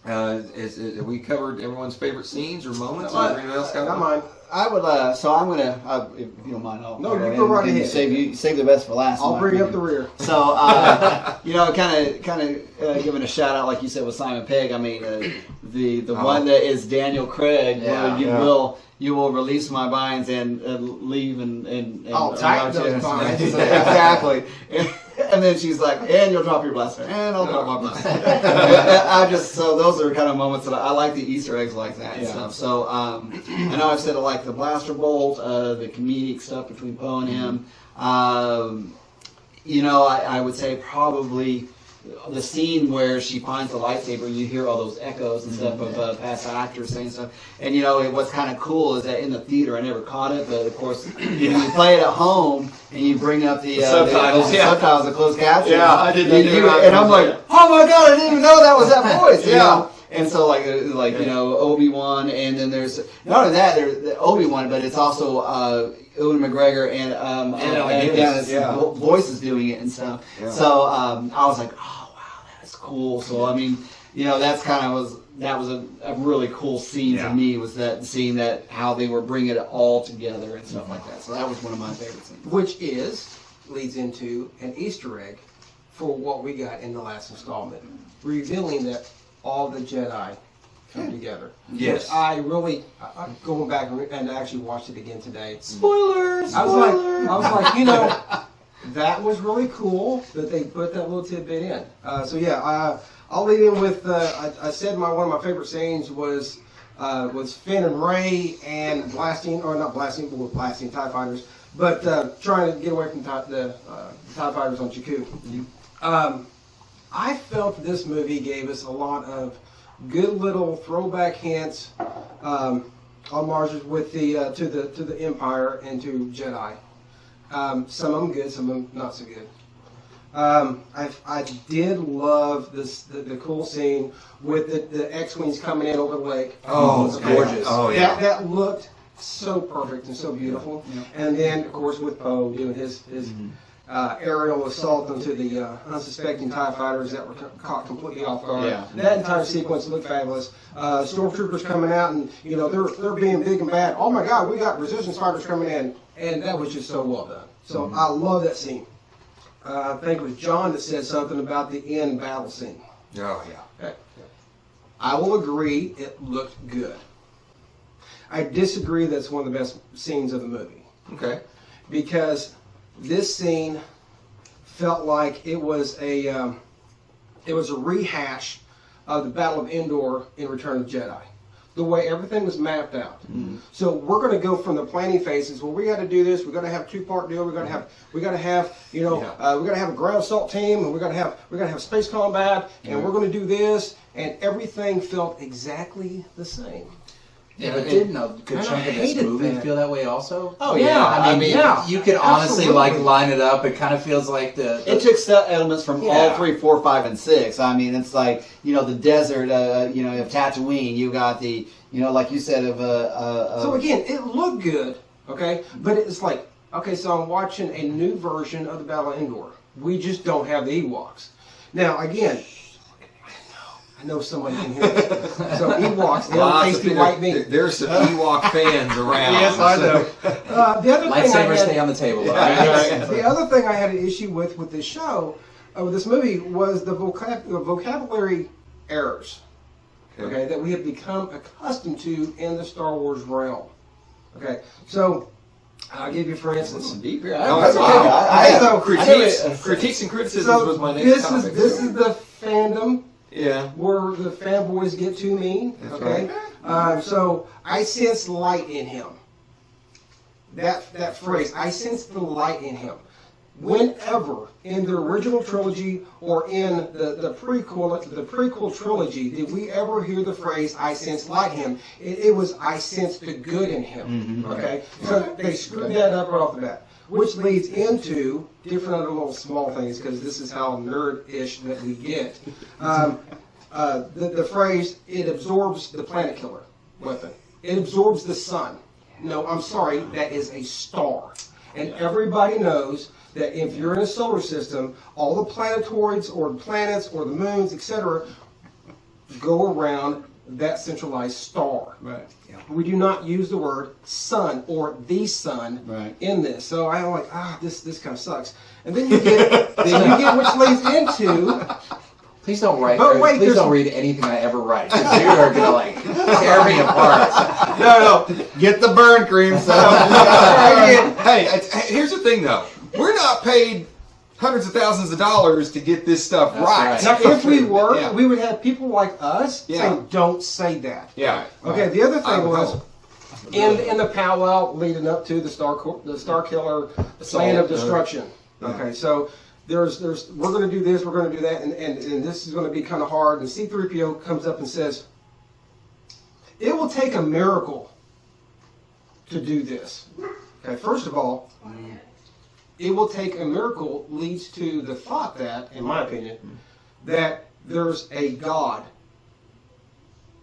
Have we covered everyone's favorite scenes or moments? Or anything else? Not mine. I would. So I'm gonna. If you don't mind, I'll. No, you go right ahead. Save the best for last. I'll bring up the rear. So, kind of giving a shout out, like you said, with Simon Pegg. I mean, the one that is Daniel Craig. Where you will release my binds and leave and I'll tighten those binds. Exactly. And then she's like, and you'll drop your blaster, and I'll drop my blaster. So those are kind of moments that I like the Easter eggs like that and stuff. So I know I've said I like the blaster bolt, the comedic stuff between Poe and him. I would say probably the scene where she finds the lightsaber and you hear all those echoes and stuff of past actors saying stuff. And what's kind of cool is that in the theater I never caught it, but of course when you play it at home and you bring up the subtitles, subtitles, the closed captions. Yeah, I did that. And I'm like, oh my god, I didn't even know that was that voice. And so you know, Obi-Wan, and then there's not only that, there's the Obi-Wan, but it's also Ewan McGregor and voices doing it and stuff. Yeah. So I was like, oh wow, that's cool. So I mean, you know, that was a really cool scene for me, was that seeing that how they were bringing it all together and stuff like that. So that was one of my favorite scenes. Which leads into an Easter egg for what we got in the last installment, revealing that all the Jedi come together. Yes. Which I'm going back and actually watched it again today. Spoilers. I was like, you know, that was really cool that they put that little tidbit in. So yeah, I'll lead in with. I said one of my favorite scenes was Finn and Rey and blasting TIE fighters, but trying to get away from the TIE fighters on Jakku. I felt this movie gave us a lot of good little throwback hints, homages with to the Empire and to Jedi. Some of them good, some of them not so good. I did love the cool scene with the X-wings coming in over the lake. Oh, it's gorgeous. Oh yeah. That looked so perfect and so beautiful. Yeah. And then of course with Poe doing his aerial assault onto the unsuspecting TIE fighters that were caught completely off guard. Yeah. That entire sequence looked fabulous. Stormtroopers coming out and you know they're being big and bad. Oh my God, we got resistance fighters coming in, and that was just so well done. So I love that scene. I think it was John that said something about the end battle scene. Oh yeah. Okay. I will agree it looked good. I disagree that's one of the best scenes of the movie. Okay. Because this scene felt like it was a rehash of the Battle of Endor in Return of the Jedi. The way everything was mapped out. Mm-hmm. So we're going to go from the planning phases. Well, we got to do this. We got to have a 2-part deal. We got to have we got to have we got to have a ground assault team, and we got to have space combat, and we're going to do this, and everything felt exactly the same. Yeah, but didn't a good chunk of this movie feel that way also? Oh yeah, I mean, you could honestly line it up. It kind of feels like it took elements from all 3, 4, 5, and 6. I mean, it's like the desert. You have Tatooine. You got the like you said of So again, it looked good, okay, but it's like so I'm watching a new version of the Battle of Endor. We just don't have the Ewoks. Now again. I know somebody can hear it. So Ewoks, the other tasty white meat. There's some Ewok fans around. Yes, I know. The other lightsabers stay on the table. The other thing I had an issue with this show, with this movie, was the vocabulary errors. Okay, that we have become accustomed to in the Star Wars realm. Okay, so I'll give you, for instance, deep here. Critiques and criticisms was my next topic. This is the fandom. Yeah. Where the fanboys get too mean. That's okay. Right. So I sense light in him. That phrase, I sense the light in him. Whenever in the original trilogy or in the prequel trilogy did we ever hear the phrase "I sense light in him"? It was "I sense the good in him." Mm-hmm. Okay. So they screwed that up right off the bat. Which leads into different other little small things, because this is how nerd-ish that we get. The phrase, it absorbs the planet killer weapon. It absorbs the sun. No, I'm sorry, that is a star. And everybody knows that if you're in a solar system, all the planetoids or the planets or the moons, etc., go around that centralized star. Right. Yeah. We do not use the word sun or the sun in this. So I'm like, this kind of sucks. And then you get which leads into. Please don't write. Please don't read anything I ever write, because you are gonna tear me apart. No, get the burn cream. So. Hey, here's the thing though. We're not paid hundreds of thousands of dollars to get this stuff right. Now, if we were, we would have people like us saying, "Don't say that." Yeah. Okay. The other thing was in the powwow leading up to the Star Killer plan of destruction. Okay, so there's we're going to do this, we're going to do that, and this is going to be kind of hard. And C-3PO comes up and says, "It will take a miracle to do this." Okay, first of all. It will take a miracle leads to the thought that, in my opinion, that there's a God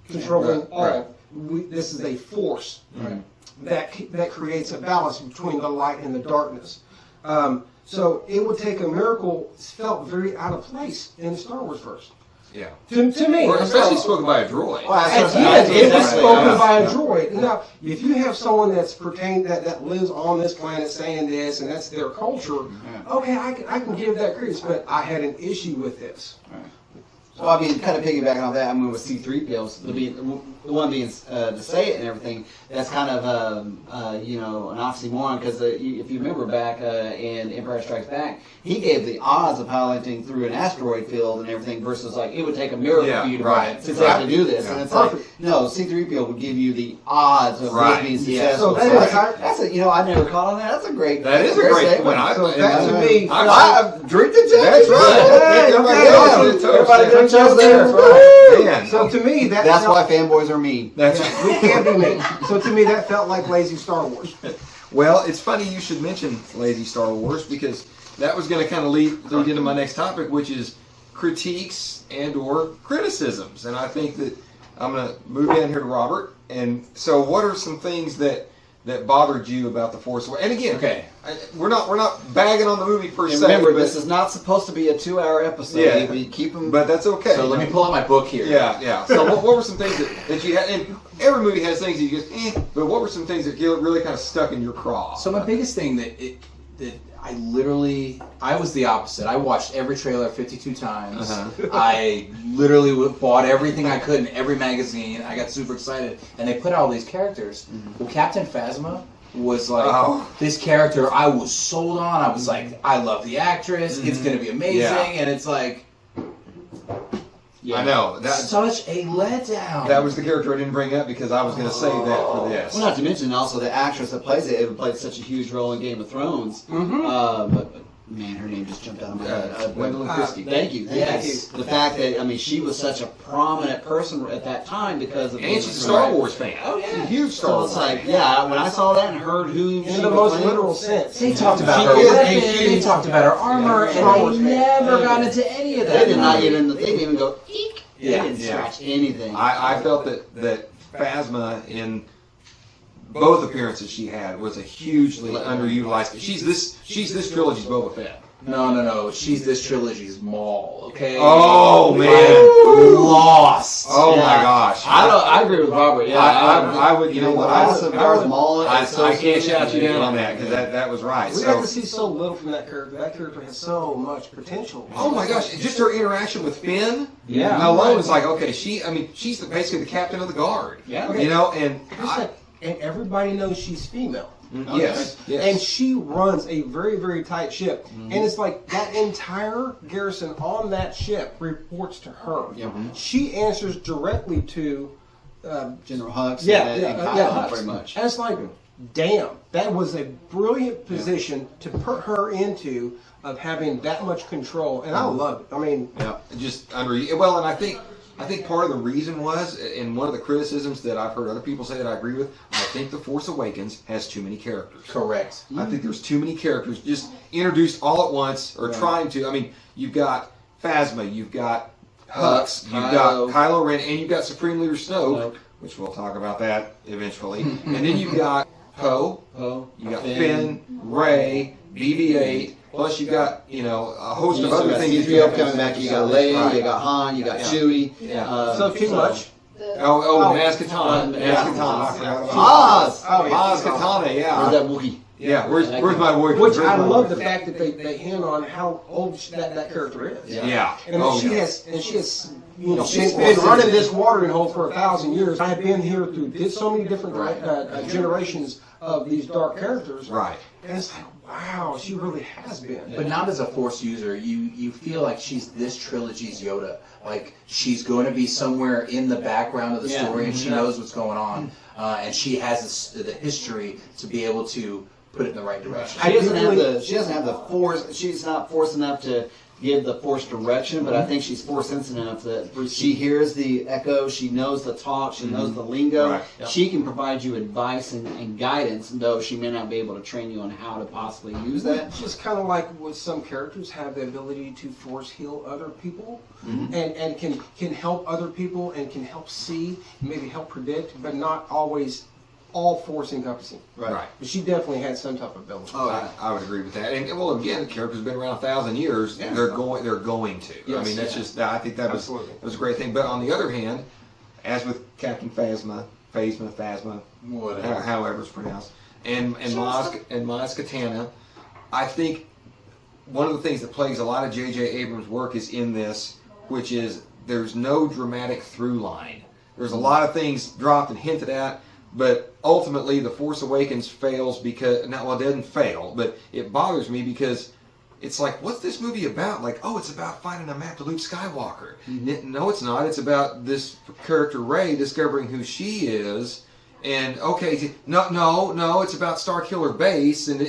controlling all. Right. This is a force that creates a balance between the light and the darkness. So it would take a miracle felt very out of place in the Star Wars verse. Yeah. To me. Or especially spoken by a droid. It was spoken by a droid. Now, if you have someone that lives on this planet saying this, and that's their culture, okay, I can give that credence, but I had an issue with this. Well, I mean, kind of piggybacking on that, I mean, with C-3PO, the one being to say it and everything, that's kind of, an oxymoron, because if you remember back in Empire Strikes Back, he gave the odds of piloting through an asteroid field and everything versus, like, it would take a miracle for you to successfully do this. And it's like, no, C-3PO would give you the odds of this being successful. So that's I never caught on that. That's a great That is a great statement. point. So that to me, Drink the Jack. That's right. Everybody Everybody toast there. Man. so to me, That's why fanboys are mean. That's we can't be mean. So to me, that felt like lazy Star Wars. Well, it's funny you should mention lazy Star Wars, because that was going to kind of lead into my next topic, which is critiques and or criticisms. And I think that I'm going to move in here to Robert. And so, what are some things that bothered you about The Force Awakens? And again, we're not bagging on the movie per se. Remember, this is not supposed to be a 2-hour episode. Yeah. We keep them. But that's okay. So let me pull out my book here. Yeah. So what were some things that you had? And every movie has things that you just, but what were some things that really kind of stuck in your craw? So my biggest thing that I was the opposite. I watched every trailer 52 times. I literally bought everything I could in every magazine. I got super excited. And they put out all these characters. Well, Captain Phasma was like this character I was sold on. I was like, I love the actress. It's going to be amazing. Yeah. And it's like... I know. Such a letdown. That was the character I didn't bring up because I was going to say that for this. Well, not to mention also the actress that plays it played such a huge role in Game of Thrones. But man, her name just jumped out of my head. Gwendolyn Christie. Thank you. Yes. The fact that, she was such a prominent person at that time because of... And she's a Star Wars fan. Oh, yeah. She's a huge Star So Wars it's like, fan. when I saw that and heard who In the most literal sense. They talked about her weapons, they talked about her armor, and they never got into any of that. They didn't even go, eek. They didn't Yeah. scratch anything. I felt that Phasma in both appearances she had was a hugely underutilized. She's this trilogy's Boba Fett. No. She's this trilogy's Maul, okay? Oh man, lost. Oh my gosh. I agree with Robert. Yeah, I would. You know what? I can't shout you down on that because that was right. We got to see so little from that character. That character has so much potential. Oh my gosh! Just her interaction with Finn, Yeah. alone is like, okay, she's basically the captain of the guard. Yeah. And everybody knows she's female. Yes. And she runs a very, very tight ship. And it's like that entire garrison on that ship reports to her. She answers directly to General Hux. and Kyle, Hux. pretty much. And it's like, damn, that was a brilliant position to put her into, of having that much control. And I love it. I mean, just under. Well, and I think part of the reason was, and one of the criticisms that I've heard other people say that I agree with, I think The Force Awakens has too many characters. Correct. I think there's too many characters just introduced all at once, or trying to. You've got Phasma, you've got Hux, you've got Kylo Ren, and you've got Supreme Leader Snoke, which we'll talk about that eventually. And then you've got Poe, you got Finn, Rey, BB-8. Plus, you got a host of other things. C-3PO coming back. You got Leia, you got Han, you got Chewie. so too much. Maz Kanata. Maz Kanata, Where's that Wookiee? Yeah, where's my Wookiee? Which I love the fact that they hint on how old that character is. Yeah. And she has been running this watering hole for 1,000 years. I've been here through so many different generations of these dark characters. Right. And it's like, wow, she really has been. But not as a Force user. You feel like she's this trilogy's Yoda. Like she's going to be somewhere in the background of the story, and she knows what's going on, and she has the history to be able to put it in the right direction. She doesn't have the force. She's not force enough to give the Force direction, but I think she's Force sensitive enough that she hears the echo, she knows the talk, she knows the lingo. Right. Yep. She can provide you advice and guidance, though she may not be able to train you on how to possibly use that. It's just kind of like with some characters have the ability to force heal other people, and can help other people and can help see, maybe help predict, but not always all force encompassing. Right. But she definitely had some type of ability. Oh, yeah. I would agree with that. And well, again, the character's been around 1,000 years. Yeah. They're going to. I Yes, mean, that's yeah. just. I think that Absolutely. was a great thing. But on the other hand, as with Captain Phasma, Whatever. however it's pronounced, and Maz Katana, I think one of the things that plagues a lot of J.J. Abrams' work is in this, which is there's no dramatic through line. There's a lot of things dropped and hinted at, but ultimately The Force Awakens fails because, now, well, it doesn't fail, but it bothers me because it's like, what's this movie about? Like, oh, it's about finding a map to Luke Skywalker. No, it's not. It's about this character Rey discovering who she is. And okay, no, it's about Starkiller Base, and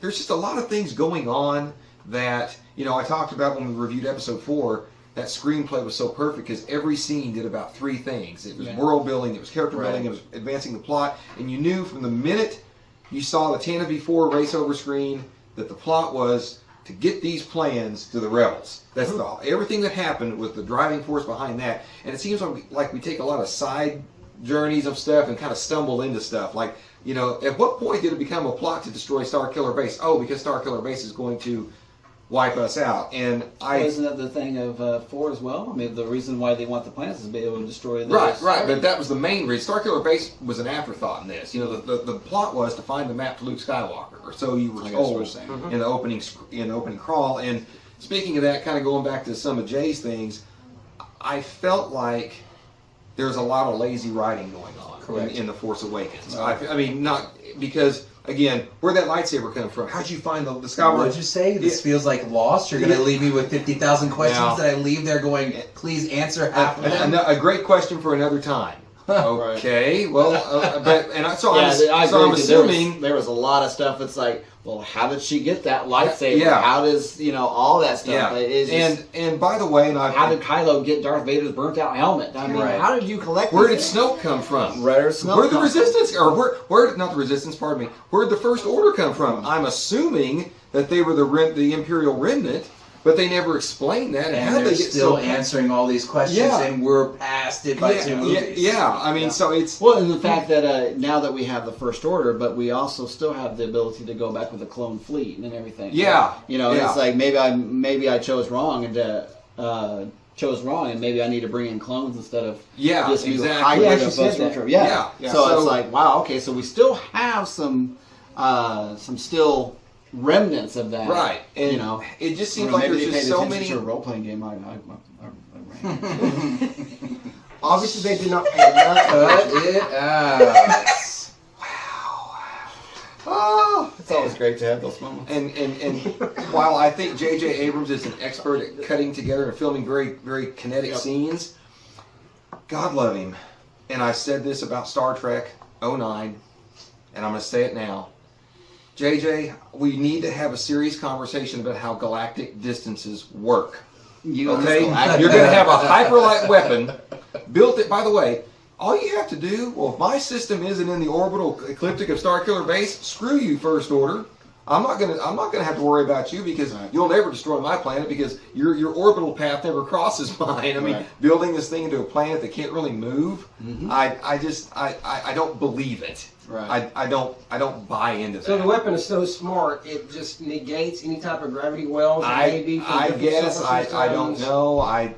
there's just a lot of things going on that, you know, I talked about when we reviewed Episode 4. That screenplay was so perfect because every scene did about 3 things. It was world building, it was character building, it was advancing the plot, and you knew from the minute you saw the Tana V4 race over screen that the plot was to get these plans to the rebels. That's everything that happened was the driving force behind that. And it seems like we take a lot of side journeys of stuff and kind of stumble into stuff. Like, you know, at what point did it become a plot to destroy Starkiller Base? Oh, because Starkiller Base is going to wipe us out. And Isn't that the thing of 4 as well? I mean, the reason why they want the planets is to be able to destroy those. Right, but that was the main reason. Starkiller Base was an afterthought in this. You know, the plot was to find the map to Luke Skywalker, or so you were told in the opening crawl. And speaking of that, kind of going back to some of Jay's things, I felt like there's a lot of lazy writing going on in The Force Awakens. I mean, not because, again, where'd that lightsaber come from? How'd you find the Skywalker? What did you say? This feels like Lost. You're going to leave me with 50,000 questions that I leave there going, please answer half of them. A great question for another time. Okay, well, I'm assuming there was a lot of stuff that's like, well, how did she get that lightsaber? Yeah. How does, all that stuff? Yeah. It's just, And by the way, how did Kylo get Darth Vader's burnt out helmet? I mean, how did you collect where did these things? Snoke come from? Where did Snoke Where did the come from? Resistance, or where not the Resistance, pardon me, where did the First Order come from? I'm assuming that they were the Imperial Remnant, but they never explained that. And how did they're they get still so answering all these questions, and we're past it by 2 movies. Yeah, I mean, so it's... Well, and the fact that now that we have the First Order, but we also still have the ability to go back with a clone fleet and everything. Yeah. It's like maybe I chose wrong and and maybe I need to bring in clones instead of just use a exactly. hybrid Yeah, of she both said that. stormtroopers. Yeah. So it's like, wow, okay, so we still have some still remnants of that. Right. And it just seems like there's just so many... to a role-playing game I ran. Obviously, they did not pay enough. Cut it out. Oh, It's always great to have those moments. and while I think J.J. Abrams is an expert at cutting together and filming very, very kinetic scenes, God love him. And I said this about Star Trek '09, and I'm going to say it now. JJ, we need to have a serious conversation about how galactic distances work. Okay? You're going to have a hyperlight weapon built it. By the way, all you have to do, well, if my system isn't in the orbital ecliptic of Starkiller Base, screw you, First Order. I'm not gonna have to worry about you because you'll never destroy my planet because your orbital path never crosses mine. I mean, building this thing into a planet that can't really move, I don't believe it. Right. I don't buy into that. So the weapon is so smart, it just negates any type of gravity wells. Maybe I guess I don't know. I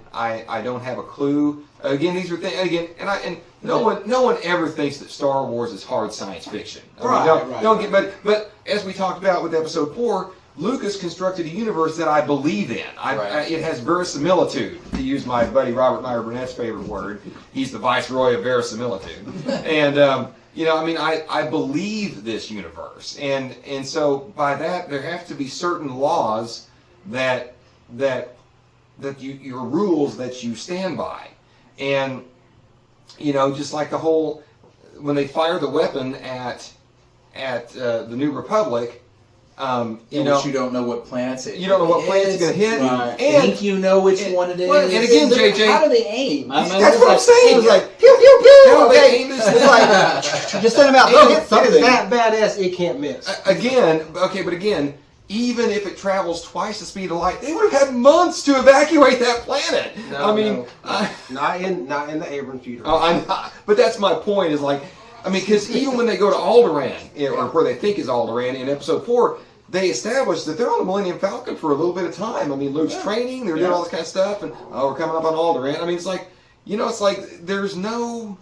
don't have a clue. Again, these are things. Again, and no one ever thinks that Star Wars is hard science fiction. But as we talked about with Episode 4, Lucas constructed a universe that I believe in. It has verisimilitude, to use my buddy Robert Meyer Burnett's favorite word. He's the viceroy of verisimilitude, and I believe this universe, and so by that there have to be certain laws that your rules that you stand by. And, just like the whole, when they fire the weapon at the New Republic, in which you don't know what planets it you don't know what planet's is. going to hit. Right. You think you know which one it is. Well, and again, JJ, how do they aim? I mean, that's it's what I'm like, saying. It was like pew pew pew. How do they Okay, aim this it's thing? like just send them out. Go And hit It's something. that badass, it can't miss. Again, okay, but again, even if it travels twice the speed of light, they would have had months to evacuate that planet. No, I mean, no. Not in the Abrams future. I'm not, but that's my point. Is like, I mean, because even when they go to Alderaan, or where they think is Alderaan in Episode 4, they establish that they're on the Millennium Falcon for a little bit of time. I mean, Luke's training, they're doing all this kind of stuff, and we're coming up on Alderaan. I mean, it's like, it's like there's no.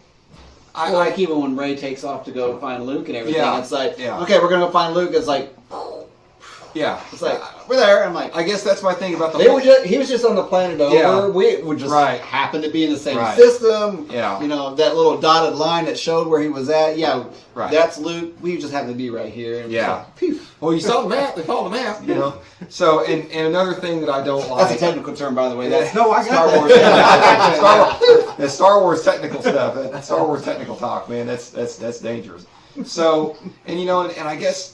Like even when Ray takes off to go find Luke and everything, Yeah. it's like, Yeah. okay, we're gonna go find Luke. It's like, Yeah, it's like we're there. I'm like, I guess that's my thing about the. he was just on the planet over. Yeah. We would just Right. happen to be in the same Right. system. Yeah. That little dotted line that showed where he was at. Yeah, Right. that's Luke. We just happen to be right here. And Yeah. like, phew. Well, you saw the map. They followed the map. So, and another thing that I don't like. That's a technical term, by the way. That's No, I Star got Wars. The Star Wars technical stuff. That Star Wars technical talk, man. That's dangerous. So, and I guess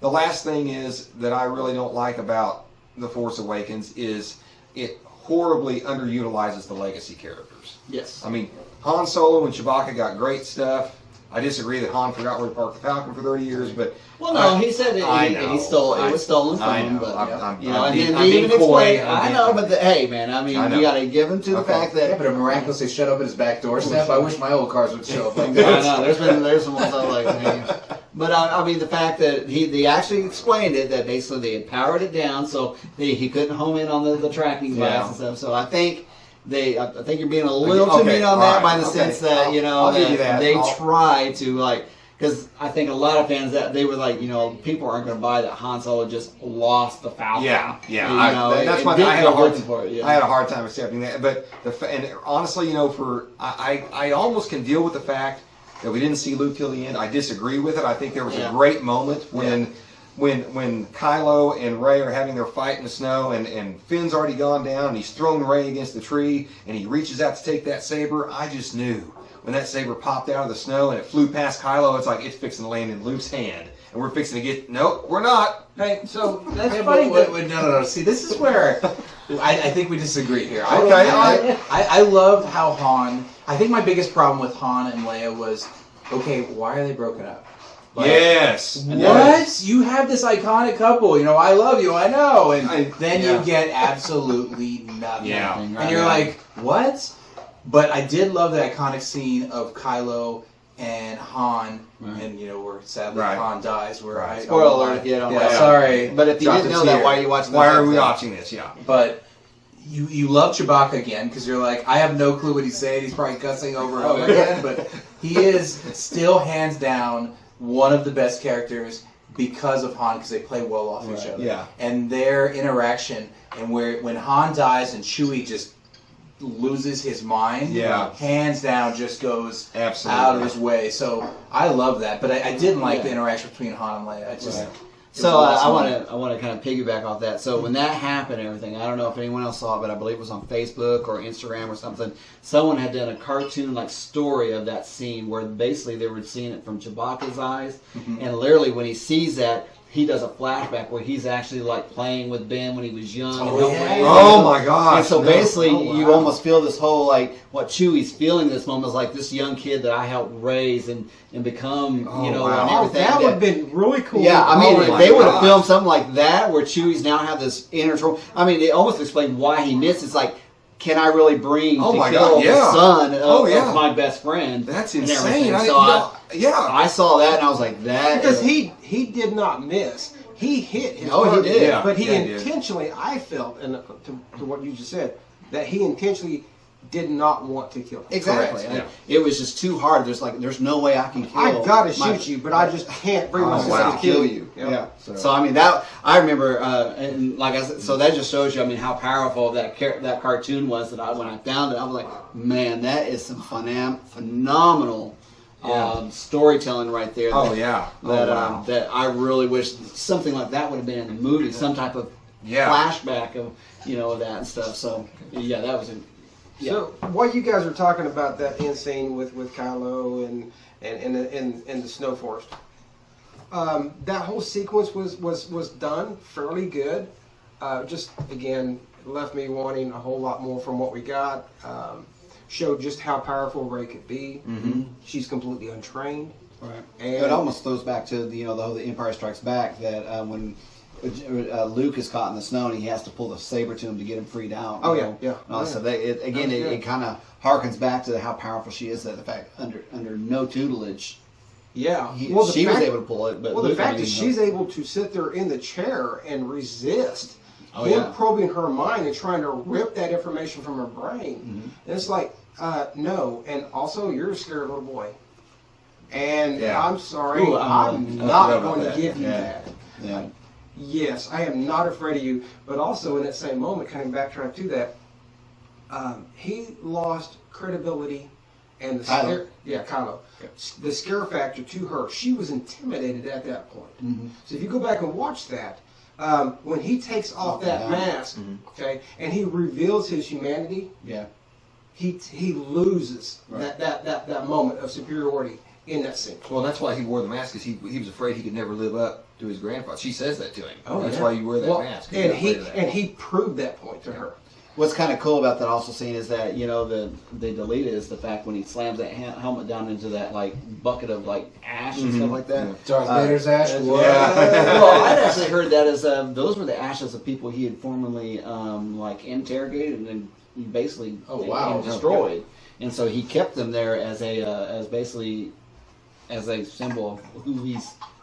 the last thing is that I really don't like about The Force Awakens is it horribly underutilizes the legacy characters. Yes. I mean, Han Solo and Chewbacca got great stuff. I disagree that Han forgot where to park the Falcon for 30 years, but Well, no, he said I it, know. he stole. It was stolen from I him, know. but I'm and being- then I'm they being even coy. explained. I know, but hey, man, I mean, I know. you got to give him to the Okay. fact that. Yeah, but it miraculously shut up at his back doorstep. I wish my old cars would show up like I that. know. There's some ones I like. Man. But I mean, the fact that they actually explained it, that basically they had powered it down so he couldn't home in on the tracking device Yeah. and stuff. So I think you're being a little too Okay, mean on all that, right, by the okay. sense that I'll give you that. they I'll- try to because I think a lot of fans that they were like, people aren't going to buy that Han Solo just lost the Falcon. Yeah. That's and why I didn't had go a hard looking for it. Yeah. I had a hard time accepting that. But and honestly, I almost can deal with the fact that we didn't see Luke till the end. I disagree with it. I think there was a great moment when Kylo and Rey are having their fight in the snow, and Finn's already gone down, and he's thrown Rey against the tree, and he reaches out to take that saber. I just knew when that saber popped out of the snow and it flew past Kylo, it's like it's fixing to land in Luke's hand, and we're fixing to get. Nope, we're not. Hey, so that's Yeah, funny. no. See, this is where I think we disagree here. Okay. I loved how Han. I think my biggest problem with Han and Leia was, okay, why are they broken up? Yes. What? You have this iconic couple, I love you, I know, and then yeah. you get absolutely nothing. Yeah. And you're like, what? But I did love the iconic scene of Kylo and Han, and where sadly Right. Han dies. Where I Spoiler alert if you don't know. sorry. But if you Drop didn't the know that, tear. why are you watching? Why this are we episode? watching this? Yeah. But you love Chewbacca again because you're like, I have no clue what he's saying. He's probably cussing over and over again, but he is still hands down one of the best characters because of Han, because they play well off each other. Yeah. And their interaction, and when Han dies and Chewie just loses his mind, Yeah. hands down just goes Absolutely. out of his way. So I love that, but I didn't like the interaction between Han and Leia. I just. Right. it So was I awesome. want to kind of piggyback off that. So when that happened, and everything, I don't know if anyone else saw it, but I believe it was on Facebook or Instagram or something. Someone had done a cartoon like story of that scene where basically they were seeing it from Chewbacca's eyes, and literally when he sees that, he does a flashback where he's actually like playing with Ben when he was young. and helping raise him. Oh my gosh. And so no. basically, Oh, you wow. almost feel this whole what Chewie's feeling this moment is like this young kid that I helped raise and become, Oh, and wow. everything. that would have been really cool. Yeah, I mean, Oh if my they would have gosh. filmed something like that where Chewie's now have this inner trouble. I mean, they almost explain why he missed. It's like, can I really bring Oh to my kill God, yeah. the son of, Oh, yeah. of my best friend? That's and insane. everything. So Yeah. I saw that and I was like, that because is- he did not miss. He hit his Oh, he target, did. Yeah, but he yeah, he did. intentionally, I felt, and to what you just said, that he intentionally did not want to kill him. exactly. Correct, It was just too hard. There's no way I can kill. I gotta my- shoot you, but I just can't bring Oh, myself wow. to kill you. Yeah. So, So I mean that I remember, and like I said, so that just shows you, I mean, how powerful that cartoon was. That when I found it, I was like, man, that is some phenomenal storytelling right there. Oh yeah. That Oh, wow. that I really wish something like that would have been in the movie, some type of Yeah. flashback of of that and stuff. So yeah, that was. so while you guys were talking about that end scene with Kylo and the snow forest, That whole sequence was done fairly good. Just again left me wanting a whole lot more from what we got. Showed just how powerful Rey could be. Mm-hmm. She's completely untrained. Right. And It almost throws back to the whole The Empire Strikes Back, that when Luke is caught in the snow and he has to pull the saber to him to get him freed out. Oh, you yeah, know, yeah. and all that Oh, stuff. yeah. It kind of harkens back to how powerful she is. That the fact under no tutelage, yeah, she the was fact- able to pull it. But Well, the Luke, fact that she's able to sit there in the chair and resist Oh, him yeah. probing her mind and trying to rip that information from her brain, Mm-hmm. and it's like, no. And also, you're a scared little boy. And Yeah. I'm sorry, Ooh, I'm I not forgot about going to that. give you Yeah. that. yeah, Yes, I am not afraid of you. But also in that same moment, coming backtrack to that, he lost credibility and the Kylo. scare. Yeah, Kylo. The scare factor to her. She was intimidated at that point. Mm-hmm. So if you go back and watch that, when he takes off that Yeah. mask, okay, and he reveals his humanity, yeah. he loses Right. that moment of superiority in that scene. Well, that's why he wore the mask, because he was afraid he could never live up to his grandfather. She says that to him. Oh, That's yeah. why you wear that Well, mask. and he proved that point to her. What's kind of cool about that also scene is that they deleted is the fact when he slams that helmet down into that like bucket of like ash and stuff like that. Darth Vader's ash. Yeah. What? Well, I'd actually heard that as those were the ashes of people he had formerly like interrogated and then basically Oh, wow. destroyed, and so he kept them there as a symbol of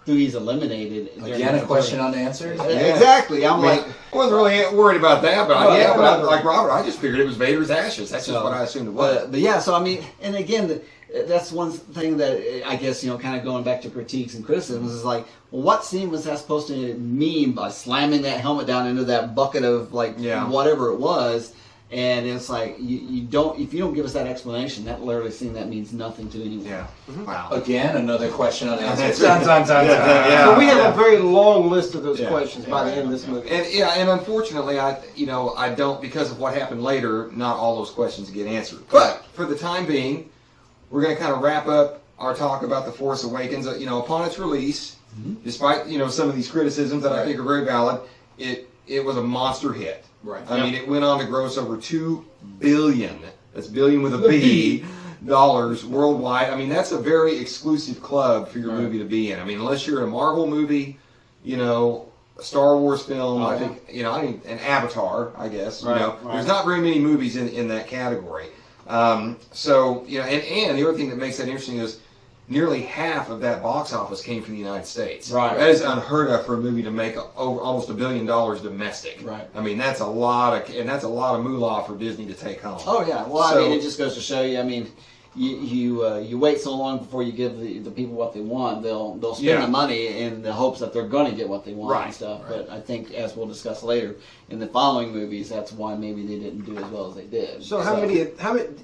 who he's eliminated. during Again, a the question journey. unanswered. Yeah. Exactly. I'm I mean, like, I wasn't really worried about that, but Oh, yeah, but I, but- like Robert, I just figured it was Vader's ashes. That's just So, what I assumed it was. but yeah. So I mean, and again, that's one thing that I guess kind of going back to critiques and criticisms is like, well, what scene was that supposed to mean by slamming that helmet down into that bucket of like Yeah. whatever it was? And it's like you don't, if you don't give us that explanation, that literally scene that means nothing to anyone. Yeah. Wow. Again, another question unanswered. That's Dun, it. dun, dun, Yeah, dun. yeah. So we have a very long list of those Yeah. questions by the end of this movie. And unfortunately, I don't, because of what happened later, not all those questions get answered. But for the time being, we're going to kind of wrap up our talk about The Force Awakens. Upon its release, despite some of these criticisms that I think are very valid, it was a monster hit. Right. I mean, it went on to gross over $2 billion. That's billion with a B. Dollars worldwide. I mean, that's a very exclusive club for your movie to be in. I mean, unless you're in a Marvel movie, a Star Wars film, I think, an Avatar, I guess. Right. There's not very many movies in that category. And the other thing that makes that interesting is nearly half of that box office came from the United States. Right. That is unheard of for a movie to make almost $1 billion domestic. Right. I mean, that's a lot of moolah for Disney to take home. Oh yeah. Well, So- I mean, it just goes to show you. I mean, you wait so long before you give the people what they want. They'll spend Yeah. the money in the hopes that they're going to get what they want Right, and stuff. But I think, as we'll discuss later, in the following movies, that's why maybe they didn't do as well as they did. So how many,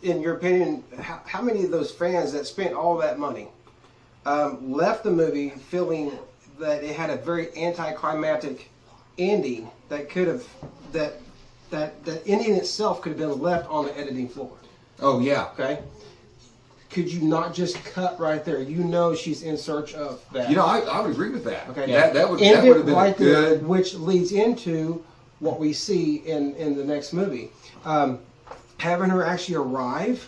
in your opinion, how many of those fans that spent all that money left the movie feeling that it had a very anticlimactic ending that could have that ending itself could have been left on the editing floor? Oh yeah. Okay. Could you not just cut right there? She's in search of that. I would agree with that. Okay. That would End have it been right a good. there, which leads into what we see in the next movie. Having her actually arrive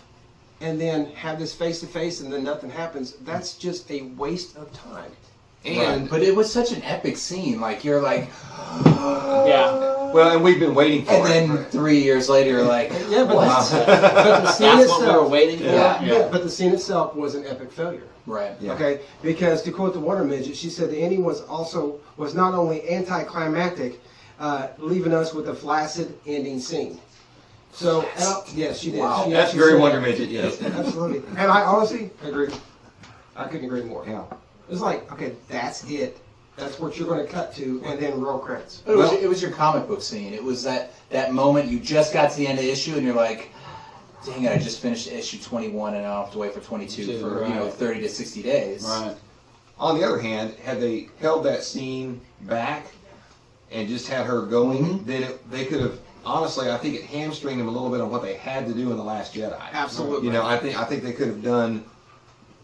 and then have this face-to-face and then nothing happens, that's just a waste of time. And But it was such an epic scene. Like, you're like, Yeah. well, and we've been waiting for and it. then 3 years later, you're like, Yeah, but, what? but the scene That's itself, what we were waiting for. Yeah, but the scene itself was an epic failure. Right. Yeah. Okay, because to quote the Water Midget, she said the ending was not only anticlimactic, leaving us with a flaccid ending scene. So, yes, she did. Wow. She That's actually very said Wonder that. Midget, yes. Absolutely, and I honestly agree. I couldn't agree more. Yeah. It's like, okay, that's it. That's what you're going to cut to, and then roll credits. It was your comic book scene. It was that moment you just got to the end of the issue and you're like, dang it, I just finished issue 21 and I'll have to wait for 22 for, Right. 30 to 60 days. Right. On the other hand, had they held that scene back and just had her going, then they could have. Honestly, I think it hamstringed them a little bit on what they had to do in The Last Jedi. Absolutely. I think they could have done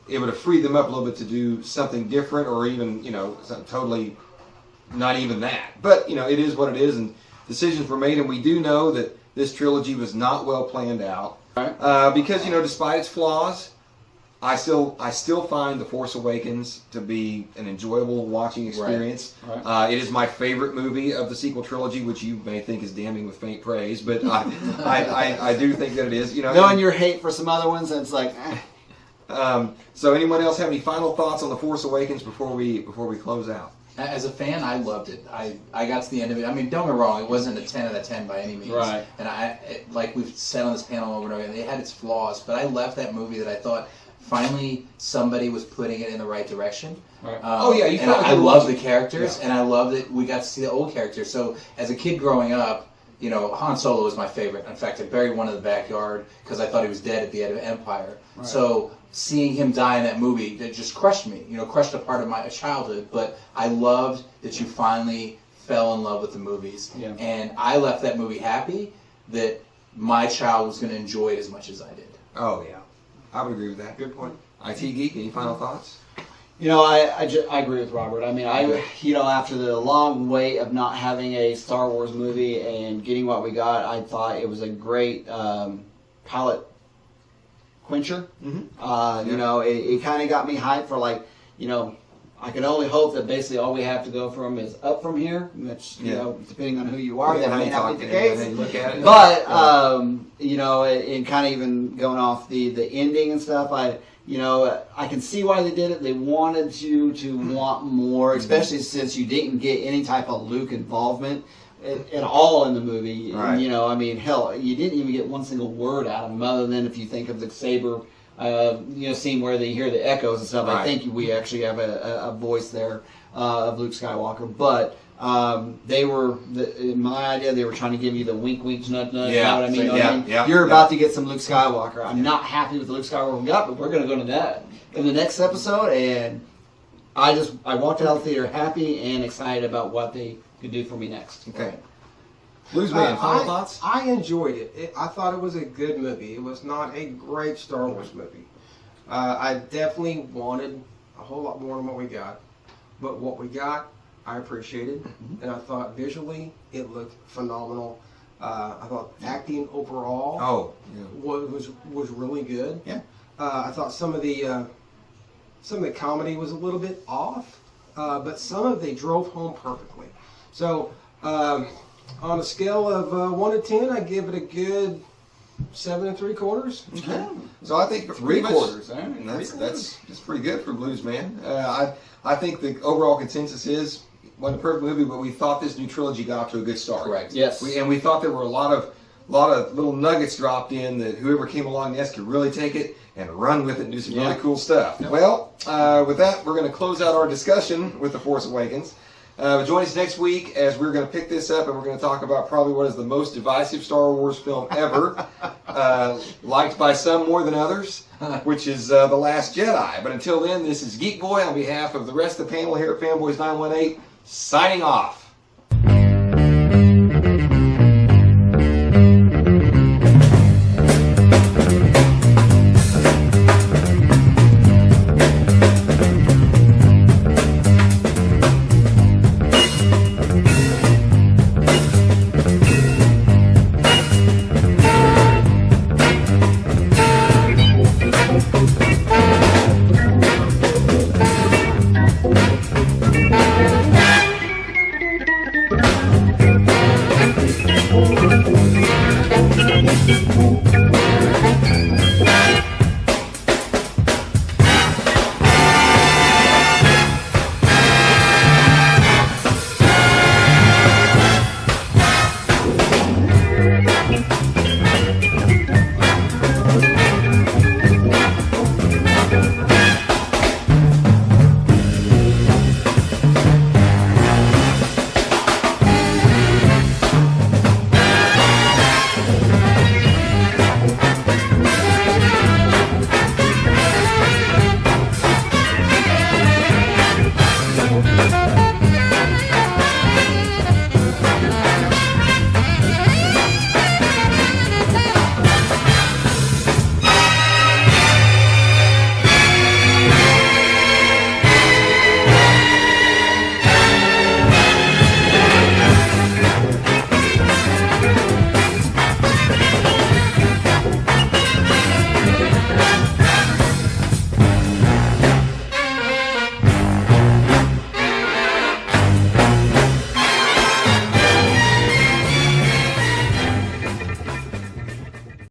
it would have freed them up a little bit to do something different, or even something totally not even that. But it is what it is, and decisions were made, and we do know that this trilogy was not well planned out. Right. Because despite its flaws, I still find The Force Awakens to be an enjoyable watching experience. Right. It is my favorite movie of the sequel trilogy, which you may think is damning with faint praise, but I do think that it is. Knowing your hate for some other ones, it's like. So anyone else have any final thoughts on The Force Awakens before we close out? As a fan, I loved it. I got to the end of it. I mean, don't get me wrong, it wasn't a 10 out of 10 by any means. Right. And like we've said on this panel over and over again, it had its flaws, but I left that movie that I thought finally somebody was putting it in the right direction. Right. You and I love the characters, and I love that we got to see the old characters. So as a kid growing up, Han Solo was my favorite. In fact, I buried one in the backyard because I thought he was dead at the end of Empire. Right. So seeing him die in that movie, that just crushed me. Crushed a part of my childhood. But I loved that you finally fell in love with the movies. Yeah. And I left that movie happy that my child was going to enjoy it as much as I did. Oh yeah, I would agree with that. Good point. IT Geek, any final thoughts? I agree with Robert. I mean, after the long wait of not having a Star Wars movie and getting what we got, I thought it was a great palate quencher. Mm-hmm. It kind of got me hyped for I can only hope that basically all we have to go from is up from here, which, depending on who you are, that may not be the case. Look at it. But, and kind of even going off the ending and stuff, I can see why they did it. They wanted you to want more, especially since you didn't get any type of Luke involvement at all in the movie. Right. Hell, you didn't even get one single word out of him, other than if you think of the saber scene where they hear the echoes and stuff. Right. I think we actually have a voice there of Luke Skywalker. But they were, in my idea, they were trying to give you the wink, wink, nudge, nudge. Yeah. You know what I mean? So, You know what I mean? You're about to get some Luke Skywalker. I'm not happy with the Luke Skywalker we got, but we're going to go to that in the next episode. And I walked out of the theater happy and excited about what they could do for me next. Okay. Bluesman, final thoughts? I enjoyed it. I thought it was a good movie. It was not a great Star Wars movie. I definitely wanted a whole lot more than what we got. But what we got, I appreciated. Mm-hmm. And I thought visually, it looked phenomenal. I thought acting overall was really good. Yeah. I thought some of the comedy was a little bit off, but some of they drove home perfectly. So on a scale of 1 to 10, I give it a good 7 3/4. Okay. So I think 3/4. Right? That's pretty good for Bluesman. I think the overall consensus is wasn't a perfect movie, but we thought this new trilogy got off to a good start. Correct. Yes. We thought there were a lot of little nuggets dropped in that whoever came along next could really take it and run with it and do some really cool stuff. Well, with that, we're going to close out our discussion with The Force Awakens. Join us next week as we're going to pick this up and we're going to talk about probably what is the most divisive Star Wars film ever, liked by some more than others, which is The Last Jedi. But until then, this is Geek Boy on behalf of the rest of the panel here at Fanboys 918, signing off. Thank you.